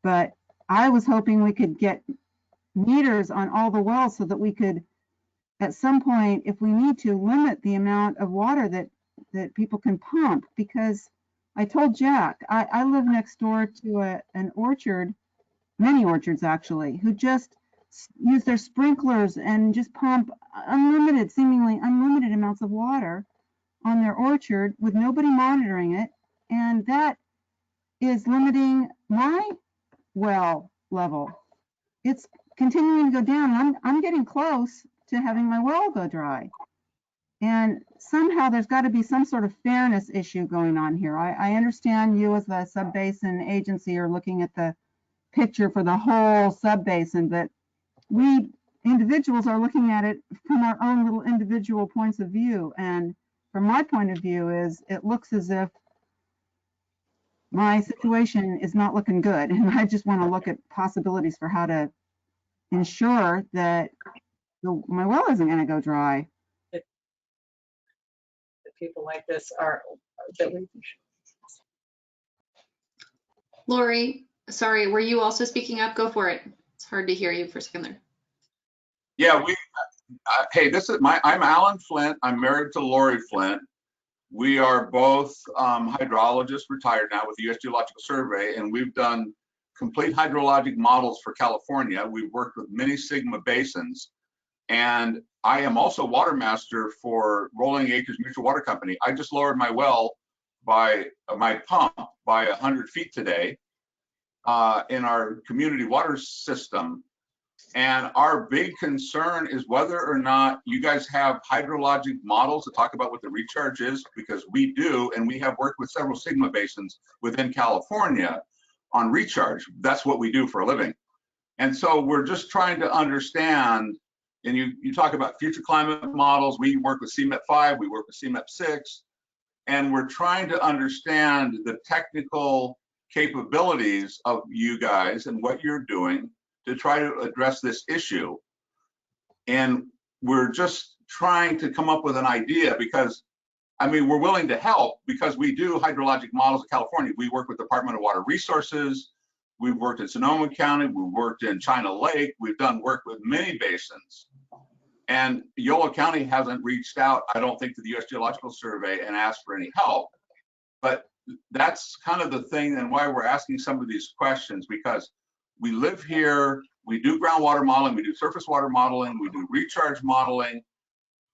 but I was hoping we could get meters on all the wells so that we could, at some point, if we need to, limit the amount of water that people can pump. Because I told Jack, I live next door to an orchard, many orchards actually, who just use their sprinklers and just pump unlimited, seemingly unlimited amounts of water on their orchard with nobody monitoring it. And that is limiting my well level. It's continuing to go down. I'm getting close to having my well go dry. And somehow there's got to be some sort of fairness issue going on here. I understand you as the subbasin agency are looking at the picture for the whole subbasin, but we individuals are looking at it from our own little individual points of view. And from my point of view it looks as if my situation is not looking good. And I just want to look at possibilities for how to ensure that my well isn't going to go dry. People like this are that we. Lori, sorry, were you also speaking up? Go for it. It's hard to hear you for a second there. Yeah, hey, I'm Alan Flint. I'm married to Lori Flint. We are both hydrologists, retired now with the U.S. Geological Survey, and we've done complete hydrologic models for California. We've worked with many Sigma basins, and I am also water master for Rolling Acres Mutual Water Company. I just lowered my well by my pump by 100 feet today in our community water system. And our big concern is whether or not you guys have hydrologic models to talk about what the recharge is, because we do, and we have worked with several Sigma basins within California on recharge. That's what we do for a living. And so we're just trying to understand, and you talk about future climate models. We work with CMEP 5, we work with CMEP 6, and we're trying to understand the technical capabilities of you guys and what you're doing to try to address this issue. And we're just trying to come up with an idea, because I mean, we're willing to help because we do hydrologic models in California. We work with Department of Water Resources. We've worked in Sonoma County. We've worked in China Lake. We've done work with many basins. And Yolo County hasn't reached out, I don't think, to the U.S. Geological Survey and asked for any help. But that's kind of the thing and why we're asking some of these questions, because we live here, we do groundwater modeling, we do surface water modeling, we do recharge modeling.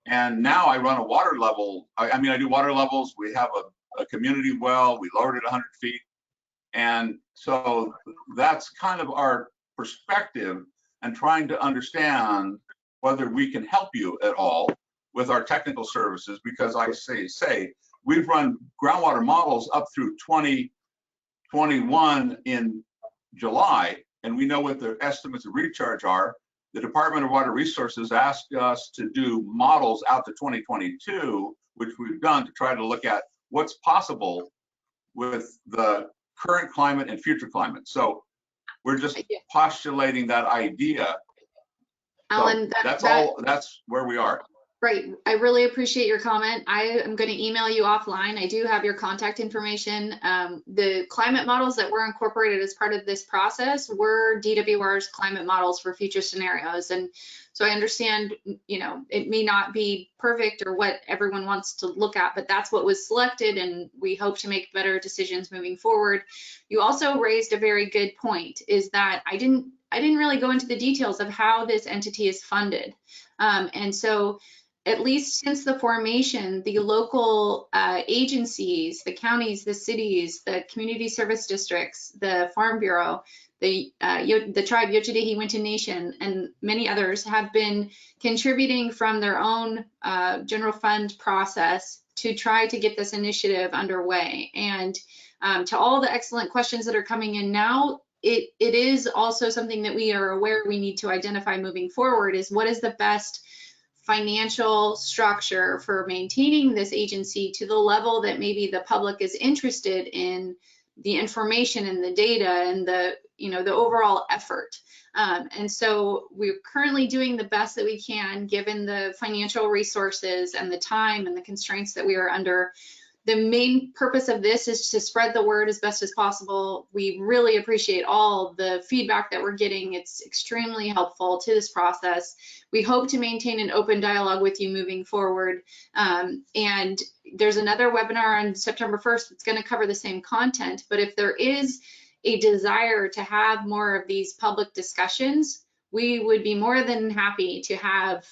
And now I run a water level. I do water levels. We have a community well. We lowered it 100 feet. And so that's kind of our perspective and trying to understand whether we can help you at all with our technical services, because I say we've run groundwater models up through 2021 in July, and we know what the estimates of recharge are. The Department of Water Resources asked us to do models out to 2022, which we've done to try to look at what's possible with the current climate and future climate. So we're just postulating that idea. Alan, So that's where we are. Right. I really appreciate your comment. I am going to email you offline. I do have your contact information. The climate models that were incorporated as part of this process were DWR's climate models for future scenarios. And so I understand, it may not be perfect or what everyone wants to look at, but that's what was selected, and we hope to make better decisions moving forward. You also raised a very good point, is that I didn't really go into the details of how this entity is funded. And so at least since the formation, the local agencies, the counties, the cities, the community service districts, the Farm Bureau, the tribe Yochideh Nation, and many others have been contributing from their own general fund process to try to get this initiative underway. And to all the excellent questions that are coming in now, it is also something that we are aware we need to identify moving forward, is what is the best financial structure for maintaining this agency to the level that maybe the public is interested in the information and the data and the overall effort. And so we're currently doing the best that we can given the financial resources and the time and the constraints that we are under. The main purpose of this is to spread the word as best as possible. We really appreciate all the feedback that we're getting. It's extremely helpful to this process. We hope to maintain an open dialogue with you moving forward. And there's another webinar on September 1st that's going to cover the same content. But if there is a desire to have more of these public discussions, we would be more than happy to have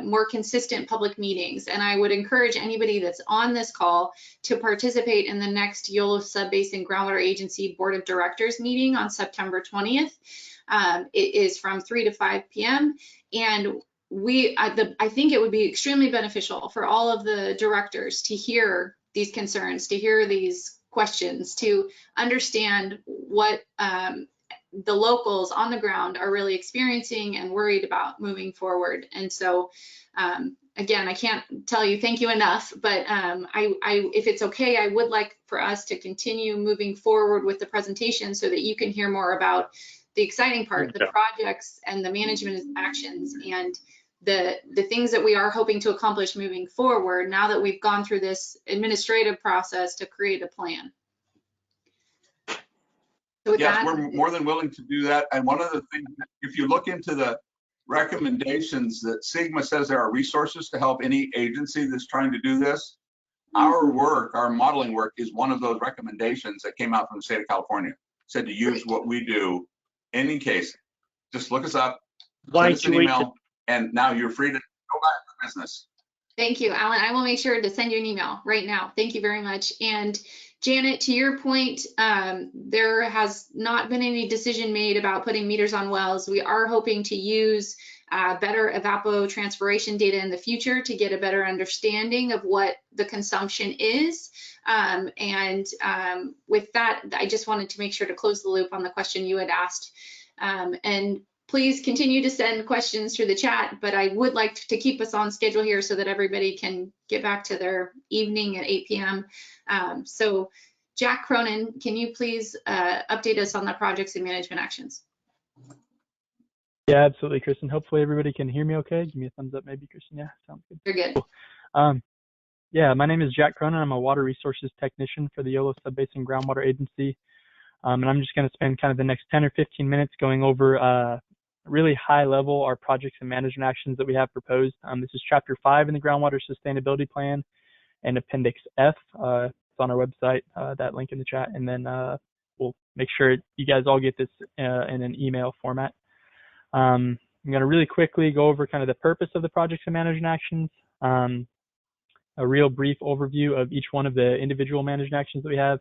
more consistent public meetings. And I would encourage anybody that's on this call to participate in the next Yolo Subbasin Groundwater Agency Board of Directors meeting on September 20th. It is from 3 to 5 p.m. And I think it would be extremely beneficial for all of the directors to hear these concerns, to hear these questions, to understand what the locals on the ground are really experiencing and worried about moving forward. And so, again, I can't tell you thank you enough, but if it's okay, I would like for us to continue moving forward with the presentation so that you can hear more about the exciting part, the projects and the management actions and the things that we are hoping to accomplish moving forward now that we've gone through this administrative process to create a plan. So yes, we're more than willing to do that. And one of the things, if you look into the recommendations that Sigma says there are resources to help any agency that's trying to do this, our work, our modeling work is one of those recommendations that came out from the state of California. Said to use what we do. Any case, just look us up, send us an email, and now you're free to go back to business. Thank you, Alan. I will make sure to send you an email right now. Thank you very much. And Janet, to your point, there has not been any decision made about putting meters on wells. We are hoping to use better evapotranspiration data in the future to get a better understanding of what the consumption is. With that, I just wanted to make sure to close the loop on the question you had asked. And please continue to send questions through the chat, but I would like to keep us on schedule here so that everybody can get back to their evening at 8 p.m. So Jack Cronin, can you please update us on the projects and management actions? Yeah, absolutely, Kristen. Hopefully everybody can hear me okay. Give me a thumbs up maybe, Kristen. Yeah, sounds good. You're good. Cool. Yeah, my name is Jack Cronin. I'm a water resources technician for the Yolo Subbasin Groundwater Agency. And I'm just going to spend kind of the next 10 or 15 minutes going over really high level our projects and management actions that we have proposed. This is Chapter 5 in the Groundwater Sustainability Plan and Appendix F. It's on our website, that link in the chat. And then we'll make sure you guys all get this in an email format. I'm going to really quickly go over kind of the purpose of the projects and management actions, a real brief overview of each one of the individual management actions that we have,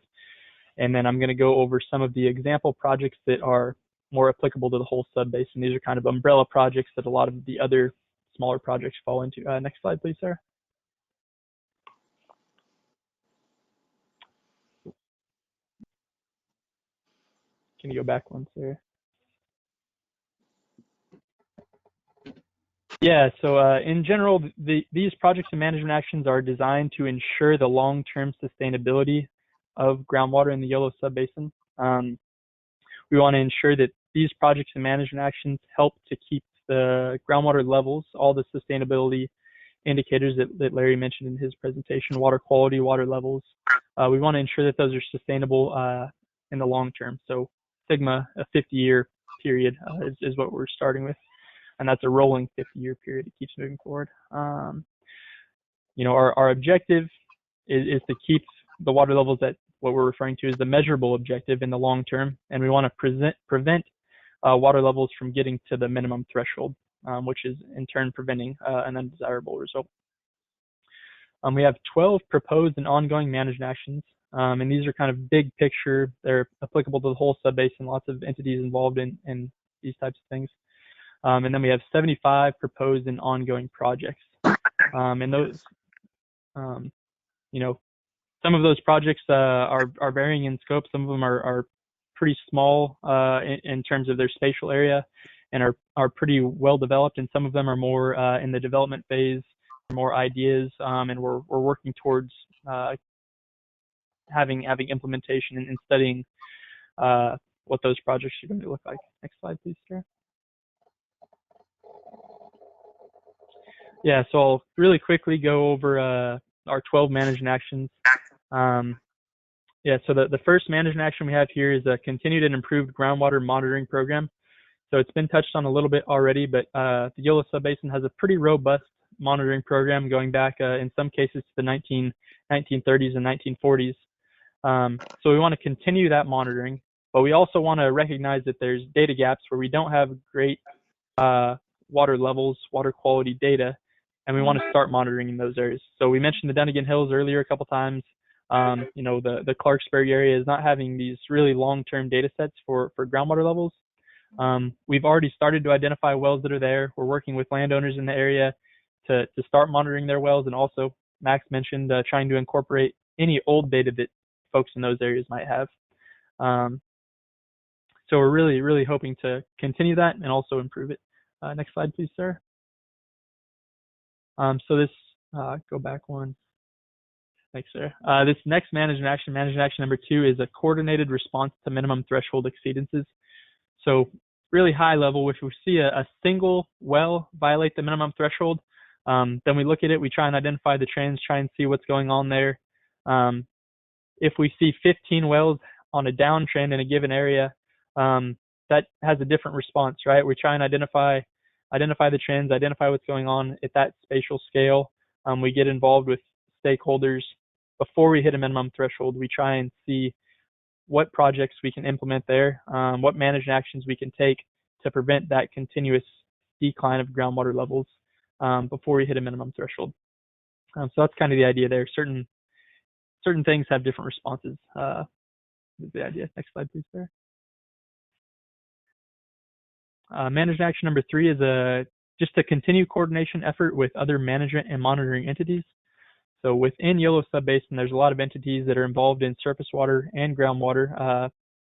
and then I'm going to go over some of the example projects that are more applicable to the whole subbasin. These are kind of umbrella projects that a lot of the other smaller projects fall into. Next slide, please, Sarah. Can you go back one, Sarah? Yeah, so in general, these projects and management actions are designed to ensure the long-term sustainability of groundwater in the Yolo Subbasin. We want to ensure that these projects and management actions help to keep the groundwater levels, all the sustainability indicators that Larry mentioned in his presentation, water quality, water levels. We want to ensure that those are sustainable in the long term. So Sigma, a 50-year period is what we're starting with. And that's a rolling 50-year period. It keeps moving forward. You know, our objective is to keep the water levels at what we're referring to as the measurable objective in the long term, and we want to prevent water levels from getting to the minimum threshold, which is in turn preventing an undesirable result. We have 12 proposed and ongoing management actions, and these are kind of big picture. They're applicable to the whole subbasin, lots of entities involved in these types of things. And then we have 75 proposed and ongoing projects. And those, you know, some of those projects are varying in scope. Some of them are pretty small in terms of their spatial area and are pretty well developed. And some of them are more in the development phase, more ideas, and we're working towards having implementation and studying what those projects are going to look like. Next slide, please, Sarah. Yeah, so I'll really quickly go over our 12 management actions. Yeah, so the first management action we have here is a continued and improved groundwater monitoring program. So it's been touched on a little bit already, but the Yolo Subbasin has a pretty robust monitoring program going back in some cases to the 1930s and 1940s. So we want to continue that monitoring, but we also want to recognize that there's data gaps where we don't have great water levels, water quality data, and we want to start monitoring in those areas. So we mentioned the Dunnigan Hills earlier a couple times. You know, the Clarksburg area is not having these really long-term data sets for groundwater levels. We've already started to identify wells that are there. We're working with landowners in the area to start monitoring their wells, and also Max mentioned trying to incorporate any old data that folks in those areas might have. So we're really hoping to continue that and also improve it. Next slide, please, Sarah. So this, go back one. Thanks, Sarah. This next management action number 2, is a coordinated response to minimum threshold exceedances. So really high level, if we see a single well violate the minimum threshold, then we look at it, we try and identify the trends, try and see what's going on there. If we see 15 wells on a downtrend in a given area, that has a different response, right? We try and identify the trends, identify what's going on at that spatial scale. We get involved with stakeholders before we hit a minimum threshold. We try and see what projects we can implement there, what management actions we can take to prevent that continuous decline of groundwater levels before we hit a minimum threshold. So that's kind of the idea there. Certain things have different responses. Is the idea. Next slide, please, Sarah. Management action number 3 is just a continued coordination effort with other management and monitoring entities. So within Yolo Subbasin, there's a lot of entities that are involved in surface water and groundwater,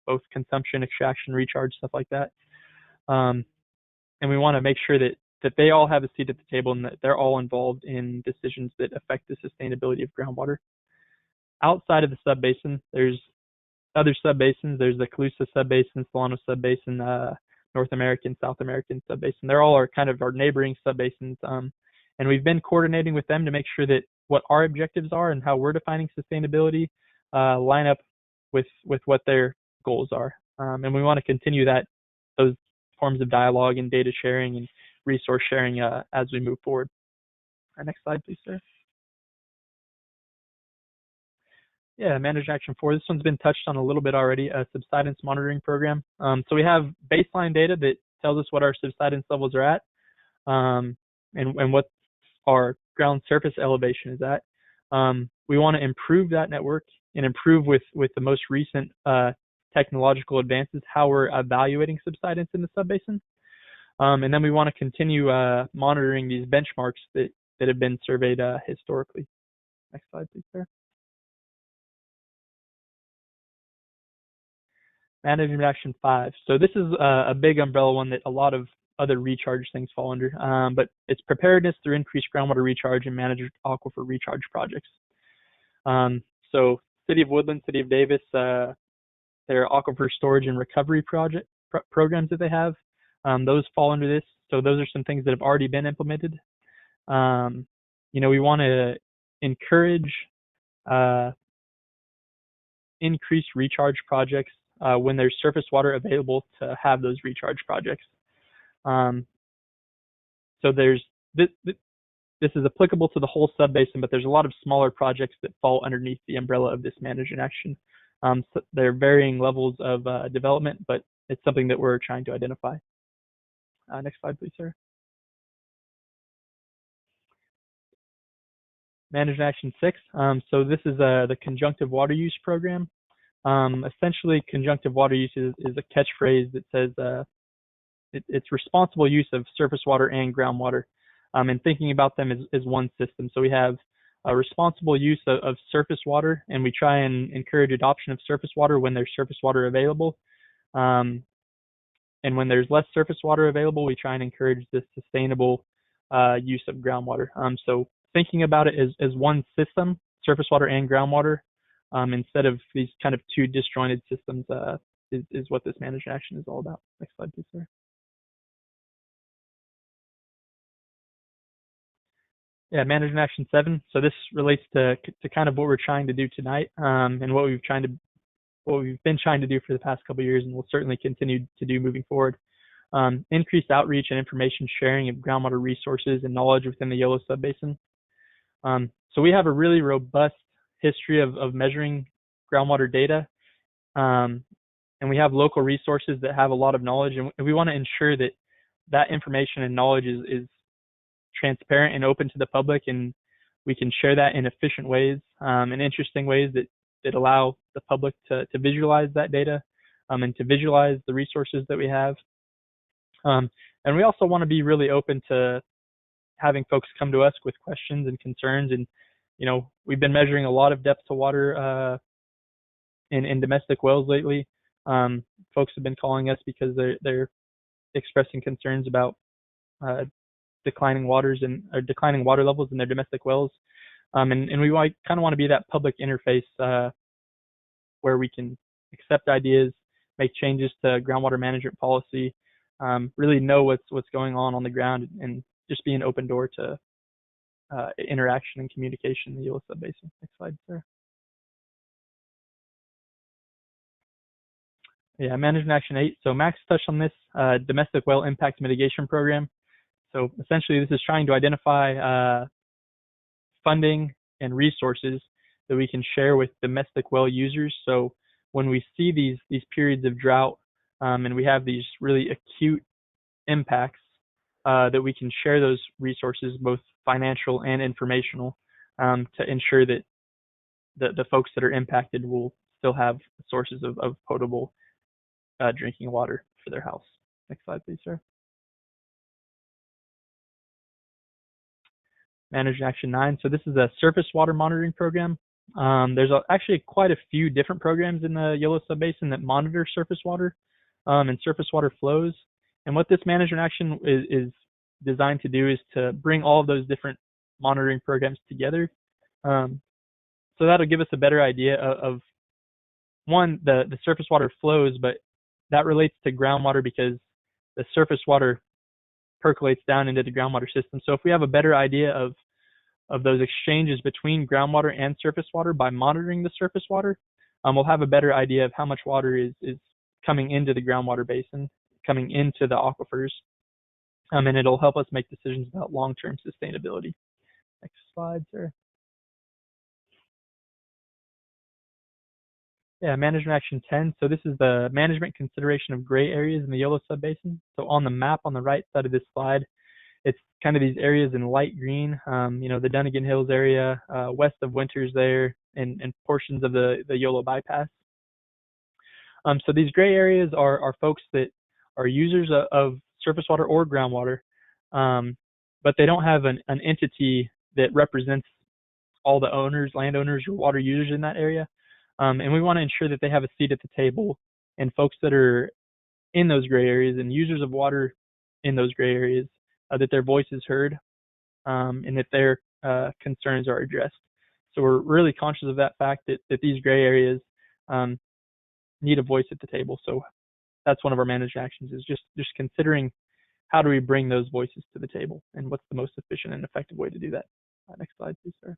both consumption, extraction, recharge, stuff like that. And we want to make sure that they all have a seat at the table and that they're all involved in decisions that affect the sustainability of groundwater. Outside of the subbasin, there's other subbasins. There's the Calusa Subbasin, Solano Subbasin, North American, South American Subbasin. They're all kind of our neighboring subbasins. And we've been coordinating with them to make sure that what our objectives are and how we're defining sustainability line up with what their goals are. And we want to continue those forms of dialogue and data sharing and resource sharing as we move forward. Next slide, please, sir. Yeah, Managed Action 4. This one's been touched on a little bit already, a subsidence monitoring program. So we have baseline data that tells us what our subsidence levels are at, and what our ground surface elevation is at. We want to improve that network and improve with the most recent technological advances how we're evaluating subsidence in the subbasin. And then we want to continue monitoring these benchmarks that have been surveyed historically. Next slide, please, sir. Management Action 5. So this is a big umbrella one that a lot of other recharge things fall under, but it's preparedness through increased groundwater recharge and managed aquifer recharge projects. So City of Woodland, City of Davis, their aquifer storage and recovery programs that they have, those fall under this. So those are some things that have already been implemented. We want to encourage increased recharge projects when there's surface water available to have those recharge projects. So there's this is applicable to the whole subbasin, but there's a lot of smaller projects that fall underneath the umbrella of this management action. So there are varying levels of development, but it's something that we're trying to identify. Next slide, please, sir. Management Action 6. So this is the conjunctive water use program. Essentially, conjunctive water use is a catchphrase that says it's responsible use of surface water and groundwater, and thinking about them as one system. So we have a responsible use of surface water, and we try and encourage adoption of surface water when there's surface water available. And when there's less surface water available, we try and encourage this sustainable use of groundwater. So thinking about it as one system, surface water and groundwater, instead of these kind of two disjointed systems, is what this managed action is all about. Next slide, please, sir. Yeah, Management Action 7. So this relates to kind of what we're trying to do tonight, and what we've been trying to do for the past couple of years, and we'll certainly continue to do moving forward. Increased outreach and information sharing of groundwater resources and knowledge within the Yolo Subbasin. So we have a really robust history of measuring groundwater data, and we have local resources that have a lot of knowledge, and we want to ensure that that information and knowledge is transparent and open to the public, and we can share that in efficient ways, and interesting ways that allow the public to visualize that data, and to visualize the resources that we have. And we also want to be really open to having folks come to us with questions and concerns. And we've been measuring a lot of depth to water in domestic wells lately. Folks have been calling us because they're expressing concerns about declining water levels in their domestic wells. And we kind of want to be that public interface where we can accept ideas, make changes to groundwater management policy, really know what's going on the ground, and just be an open door to interaction and communication in the Yolo Subbasin. Next slide, sir. Yeah, Management Action 8. So Max touched on this domestic well impact mitigation program. So essentially, this is trying to identify funding and resources that we can share with domestic well users. So when we see these periods of drought, and we have these really acute impacts, that we can share those resources, both financial and informational, to ensure that the folks that are impacted will still have sources of potable drinking water for their house. Next slide, please, sir. Managed Action 9. So this is a surface water monitoring program. There's actually quite a few different programs in the Yolo Subbasin that monitor surface water and surface water flows. And what this management action is designed to do is to bring all of those different monitoring programs together. So that'll give us a better idea of one, the surface water flows, but that relates to groundwater because the surface water percolates down into the groundwater system. So if we have a better idea of those exchanges between groundwater and surface water by monitoring the surface water, we'll have a better idea of how much water is coming into the groundwater basin, coming into the aquifers, and it'll help us make decisions about long-term sustainability. Next slide, sir. Yeah, management action 10. So this is the management consideration of gray areas in the Yolo Subbasin. So on the map on the right side of this slide, it's kind of these areas in light green, the Dunnigan Hills area, west of Winters there, and portions of the Yolo bypass. So these gray areas are folks that are users of surface water or groundwater, but they don't have an entity that represents all the owners, landowners, or water users in that area. And we want to ensure that they have a seat at the table, and folks that are in those gray areas and users of water in those gray areas, that their voice is heard, and that their concerns are addressed. So we're really conscious of that fact that these gray areas need a voice at the table. So that's one of our managed actions, is just considering how do we bring those voices to the table and what's the most efficient and effective way to do that. Next slide, please, sir.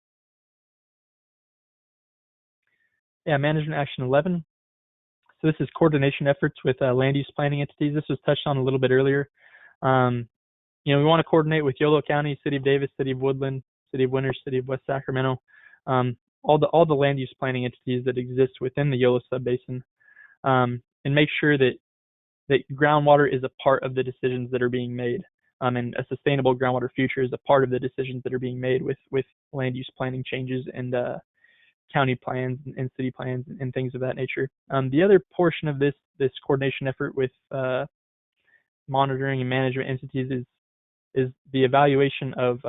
Yeah, management action 11. So this is coordination efforts with land use planning entities. This was touched on a little bit earlier. We want to coordinate with Yolo County, City of Davis, City of Woodland, City of Winters, City of West Sacramento, all the land use planning entities that exist within the Yolo Subbasin, and make sure that groundwater is a part of the decisions that are being made, and a sustainable groundwater future is a part of the decisions that are being made with land use planning changes and county plans and city plans and things of that nature. The other portion of this coordination effort with monitoring and management entities is the evaluation of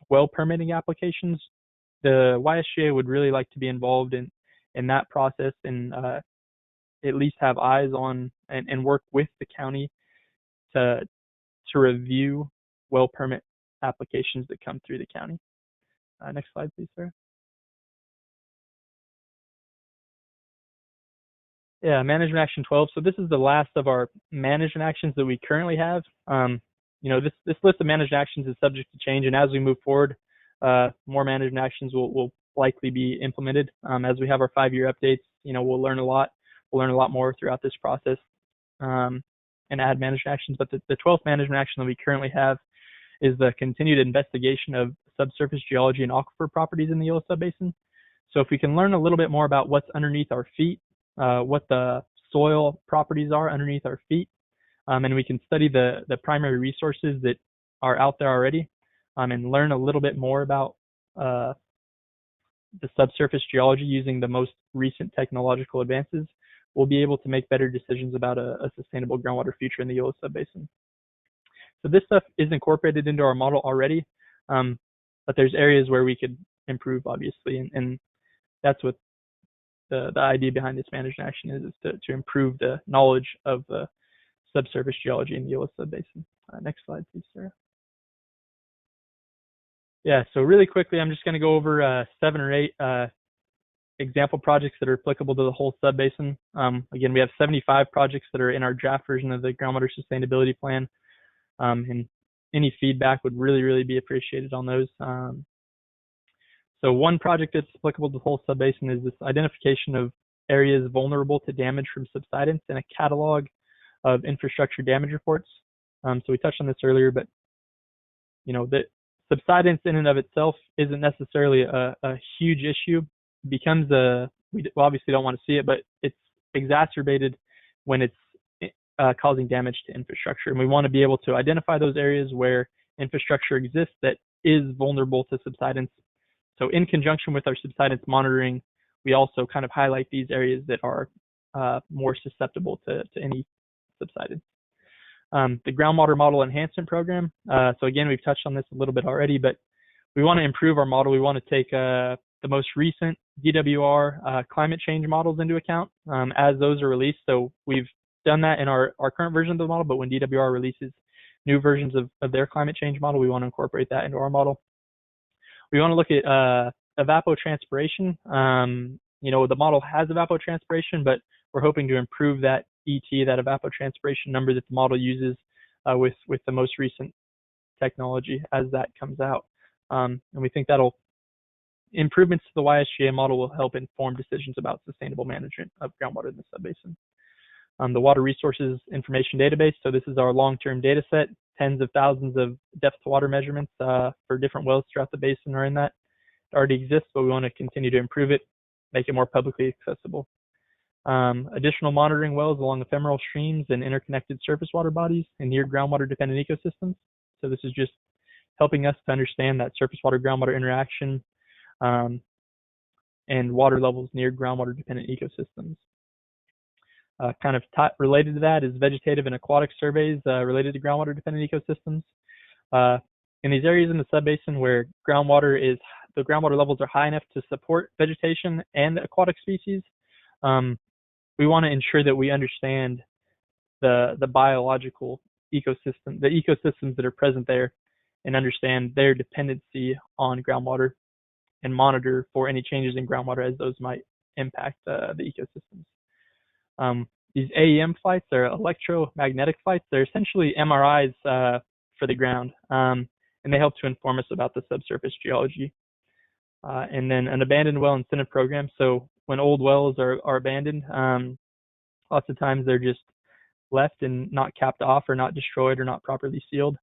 well permitting applications. The YSGA would really like to be involved in that process and at least have eyes on and work with the county to review well permit applications that come through the county. Next slide, please, sir. Yeah, management action 12. So this is the last of our management actions that we currently have. This list of managed actions is subject to change, and as we move forward, more management actions will likely be implemented. As we have our 5-year updates, we'll learn a lot. We'll learn a lot more throughout this process, and add management actions. But the 12th management action that we currently have is the continued investigation of subsurface geology and aquifer properties in the Yolo Subbasin. So if we can learn a little bit more about what's underneath our feet, what the soil properties are underneath our feet, and we can study the primary resources that are out there already, and learn a little bit more about the subsurface geology using the most recent technological advances, we'll be able to make better decisions about a sustainable groundwater future in the Yolo Subbasin. So this stuff is incorporated into our model already, but there's areas where we could improve, obviously, and that's what the idea behind this management action is to improve the knowledge of the subsurface geology in the Yolo Subbasin. Next slide, please, Sarah. Yeah, so really quickly, I'm just going to go over 7 or 8 example projects that are applicable to the whole subbasin. Again, we have 75 projects that are in our draft version of the groundwater sustainability plan, and any feedback would really, really be appreciated on those. So one project that's applicable to the whole subbasin is this identification of areas vulnerable to damage from subsidence and a catalog of infrastructure damage reports. So we touched on this earlier, but that subsidence in and of itself isn't necessarily a huge issue. It becomes we obviously don't want to see it, but it's exacerbated when it's causing damage to infrastructure. And we want to be able to identify those areas where infrastructure exists that is vulnerable to subsidence. So in conjunction with our subsidence monitoring, we also kind of highlight these areas that are more susceptible to any subsidence. The groundwater model enhancement program. So again, we've touched on this a little bit already, but we want to improve our model. We want to take the most recent DWR climate change models into account as those are released. So we've done that in our current version of the model, but when DWR releases new versions of their climate change model, we want to incorporate that into our model. We want to look at evapotranspiration. The model has evapotranspiration, but we're hoping to improve that ET, that evapotranspiration number that the model uses with the most recent technology as that comes out. And we think improvements to the YSGA model will help inform decisions about sustainable management of groundwater in the subbasin. The Water Resources Information Database. So this is our long-term data set. Tens of thousands of depth to water measurements for different wells throughout the basin are in that. It already exists, but we want to continue to improve it. make it more publicly accessible. Additional monitoring wells along ephemeral streams and interconnected surface water bodies in near groundwater dependent ecosystems. So this is just helping us to understand that surface water groundwater interaction and water levels near groundwater dependent ecosystems. Kind of related to that is vegetative and aquatic surveys related to groundwater dependent ecosystems. In these areas in the subbasin where the groundwater levels are high enough to support vegetation and aquatic species, we want to ensure that we understand the biological ecosystem, the ecosystems that are present there, and understand their dependency on groundwater and monitor for any changes in groundwater as those might impact the ecosystems. These AEM flights are electromagnetic flights. They're essentially MRIs for the ground, and they help to inform us about the subsurface geology. And then an abandoned well incentive program. So when old wells are abandoned, lots of times they're just left and not capped off or not destroyed or not properly sealed.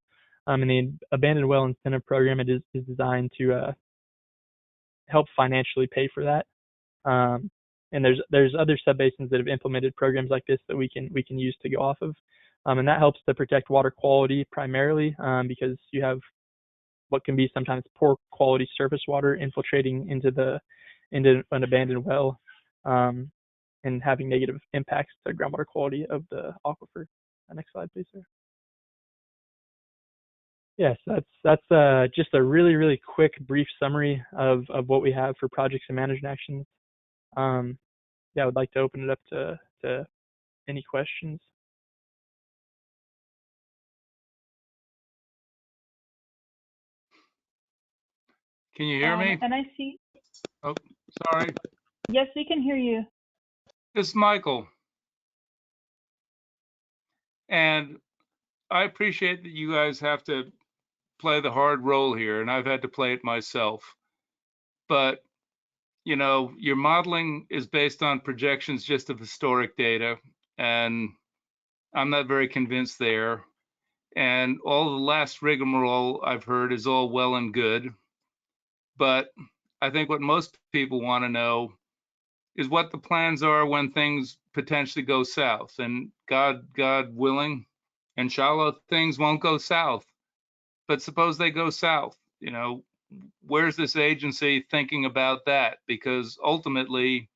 And the abandoned well incentive program is designed to help financially pay for that. And there's other subbasins that have implemented programs like this that we can use to go off of. And that helps to protect water quality primarily because you have what can be sometimes poor quality surface water infiltrating into an abandoned well and having negative impacts to groundwater quality of the aquifer. Next slide, please, sir. Yes, that's just a really, really quick, brief summary of what we have for projects and management actions. Yeah, I would like to open it up to any questions. Can you hear me? And I see. Oh, sorry. Yes, we can hear you. This is Michael. And I appreciate that you guys have to play the hard role here, and I've had to play it myself. But, you know, your modeling is based on projections just of historic data, and I'm not very convinced there. And all the last rigmarole I've heard is all well and good. But I think what most people want to know is what the plans are when things potentially go south. And God willing, inshallah, things won't go south. But suppose they go south, you know, where's this agency thinking about that? Because ultimately,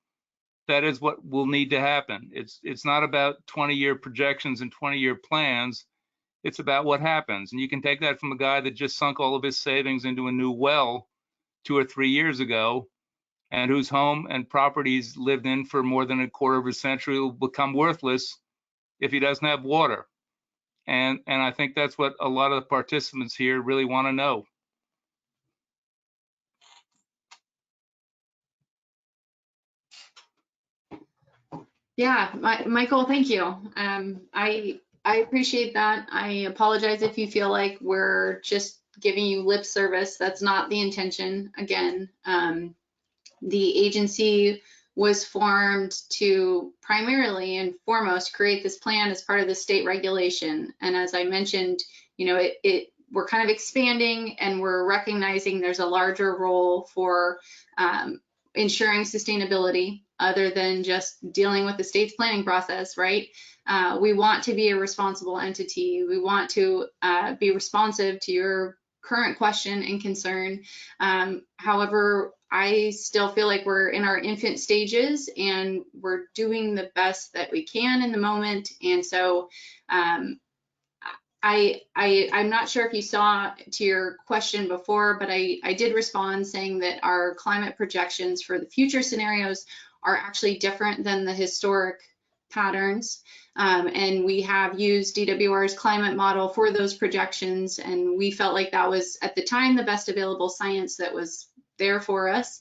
that is what will need to happen. It's not about 20-year projections and 20-year plans. It's about what happens. And you can take that from a guy that just sunk all of his savings into a new well 2 or 3 years ago, and whose home and properties lived in for more than a quarter of a century will become worthless if he doesn't have water. And I think that's what a lot of the participants here really want to know. Yeah, Michael, thank you. I appreciate that. I apologize if you feel like we're just giving you lip service. That's not the intention. Again, the agency was formed to primarily and foremost create this plan as part of the state regulation. And as I mentioned, you know, we're kind of expanding and we're recognizing there's a larger role for ensuring sustainability other than just dealing with the state's planning process, right? We want to be a responsible entity. We want to be responsive to your current question and concern. However, I still feel like we're in our infant stages and we're doing the best that we can in the moment. And so I'm not sure if you saw to your question before, but I did respond saying that our climate projections for the future scenarios are actually different than the historic patterns. And we have used DWR's climate model for those projections. And we felt like that was at the time the best available science that was there for us.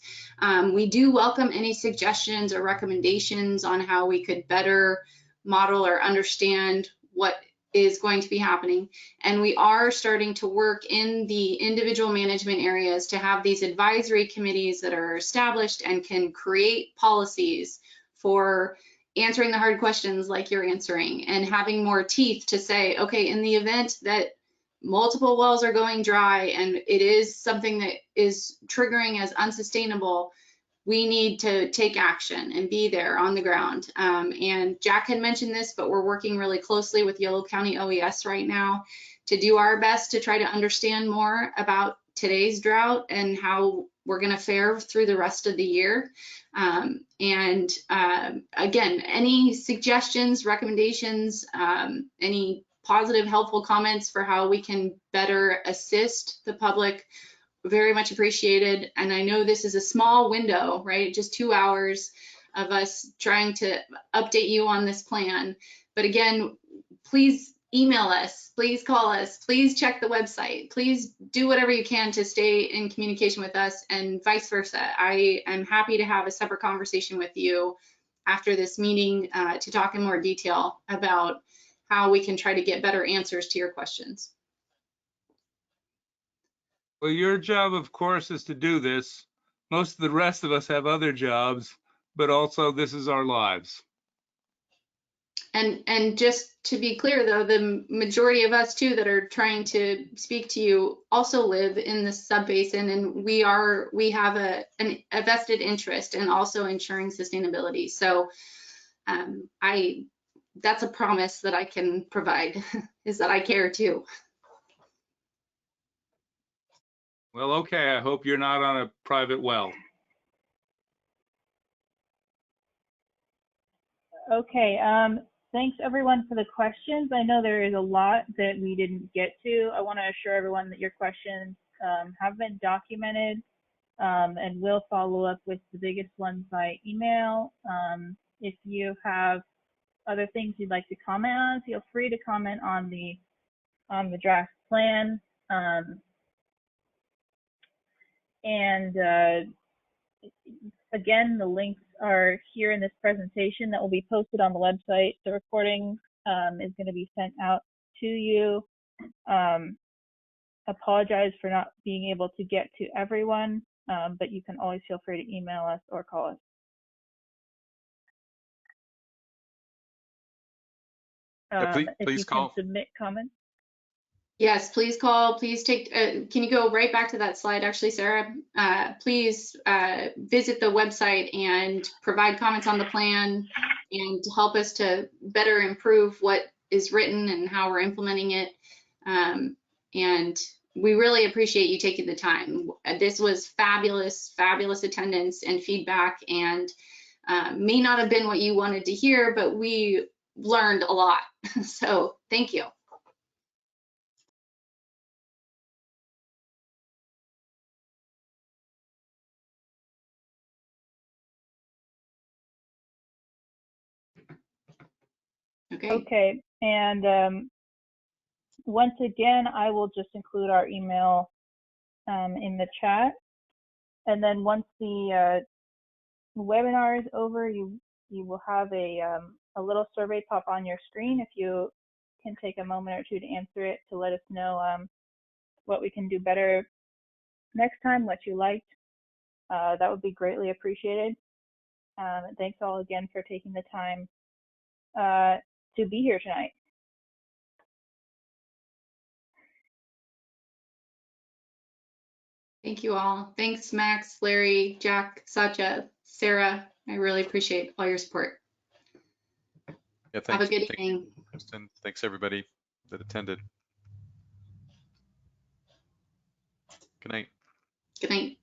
We do welcome any suggestions or recommendations on how we could better model or understand what is going to be happening. And we are starting to work in the individual management areas to have these advisory committees that are established and can create policies for answering the hard questions like you're answering and having more teeth to say, okay, in the event that multiple wells are going dry and it is something that is triggering as unsustainable, we need to take action and be there on the ground. And Jack had mentioned this, but we're working really closely with Yolo County OES right now to do our best to try to understand more about today's drought and how we're going to fare through the rest of the year. Again, any suggestions, recommendations, any positive, helpful comments for how we can better assist the public, very much appreciated. And I know this is a small window, right? Just 2 hours of us trying to update you on this plan. But again, please email us, please call us, please check the website, please do whatever you can to stay in communication with us, and vice versa. I am happy to have a separate conversation with you after this meeting to talk in more detail about how we can try to get better answers to your questions. Well, your job, of course, is to do this. Most of the rest of us have other jobs, but also this is our lives. And just to be clear, though, the majority of us too that are trying to speak to you also live in the subbasin, and we have a vested interest in also ensuring sustainability. So that's a promise that I can provide, is that I care too. Well, okay, I hope you're not on a private well. Okay, thanks everyone for the questions. I know there is a lot that we didn't get to. I want to assure everyone that your questions have been documented, and we'll follow up with the biggest ones by email. If you have other things you'd like to comment on, feel free to comment on the draft plan. Again, the links are here in this presentation that will be posted on the website. The recording is going to be sent out to you. Apologize for not being able to get to everyone, but you can always feel free to email us or call us. If you can submit comments. Yes, please call, please take, can you go right back to that slide actually, Sarah? Please visit the website and provide comments on the plan and to help us to better improve what is written and how we're implementing it. And we really appreciate you taking the time. This was fabulous, fabulous attendance and feedback, and may not have been what you wanted to hear, but we learned a lot. So thank you. Okay, and once again, I will just include our email in the chat. And then once the webinar is over, you will have a little survey pop on your screen. If you can take a moment or two to answer it to let us know what we can do better next time, what you liked, that would be greatly appreciated. And thanks all again for taking the time to be here tonight. Thank you all. Thanks, Max, Larry, Jack, Satya, Sarah. I really appreciate all your support. Yeah, thanks. Have a good evening. Kristen. Thanks everybody that attended. Good night. Good night.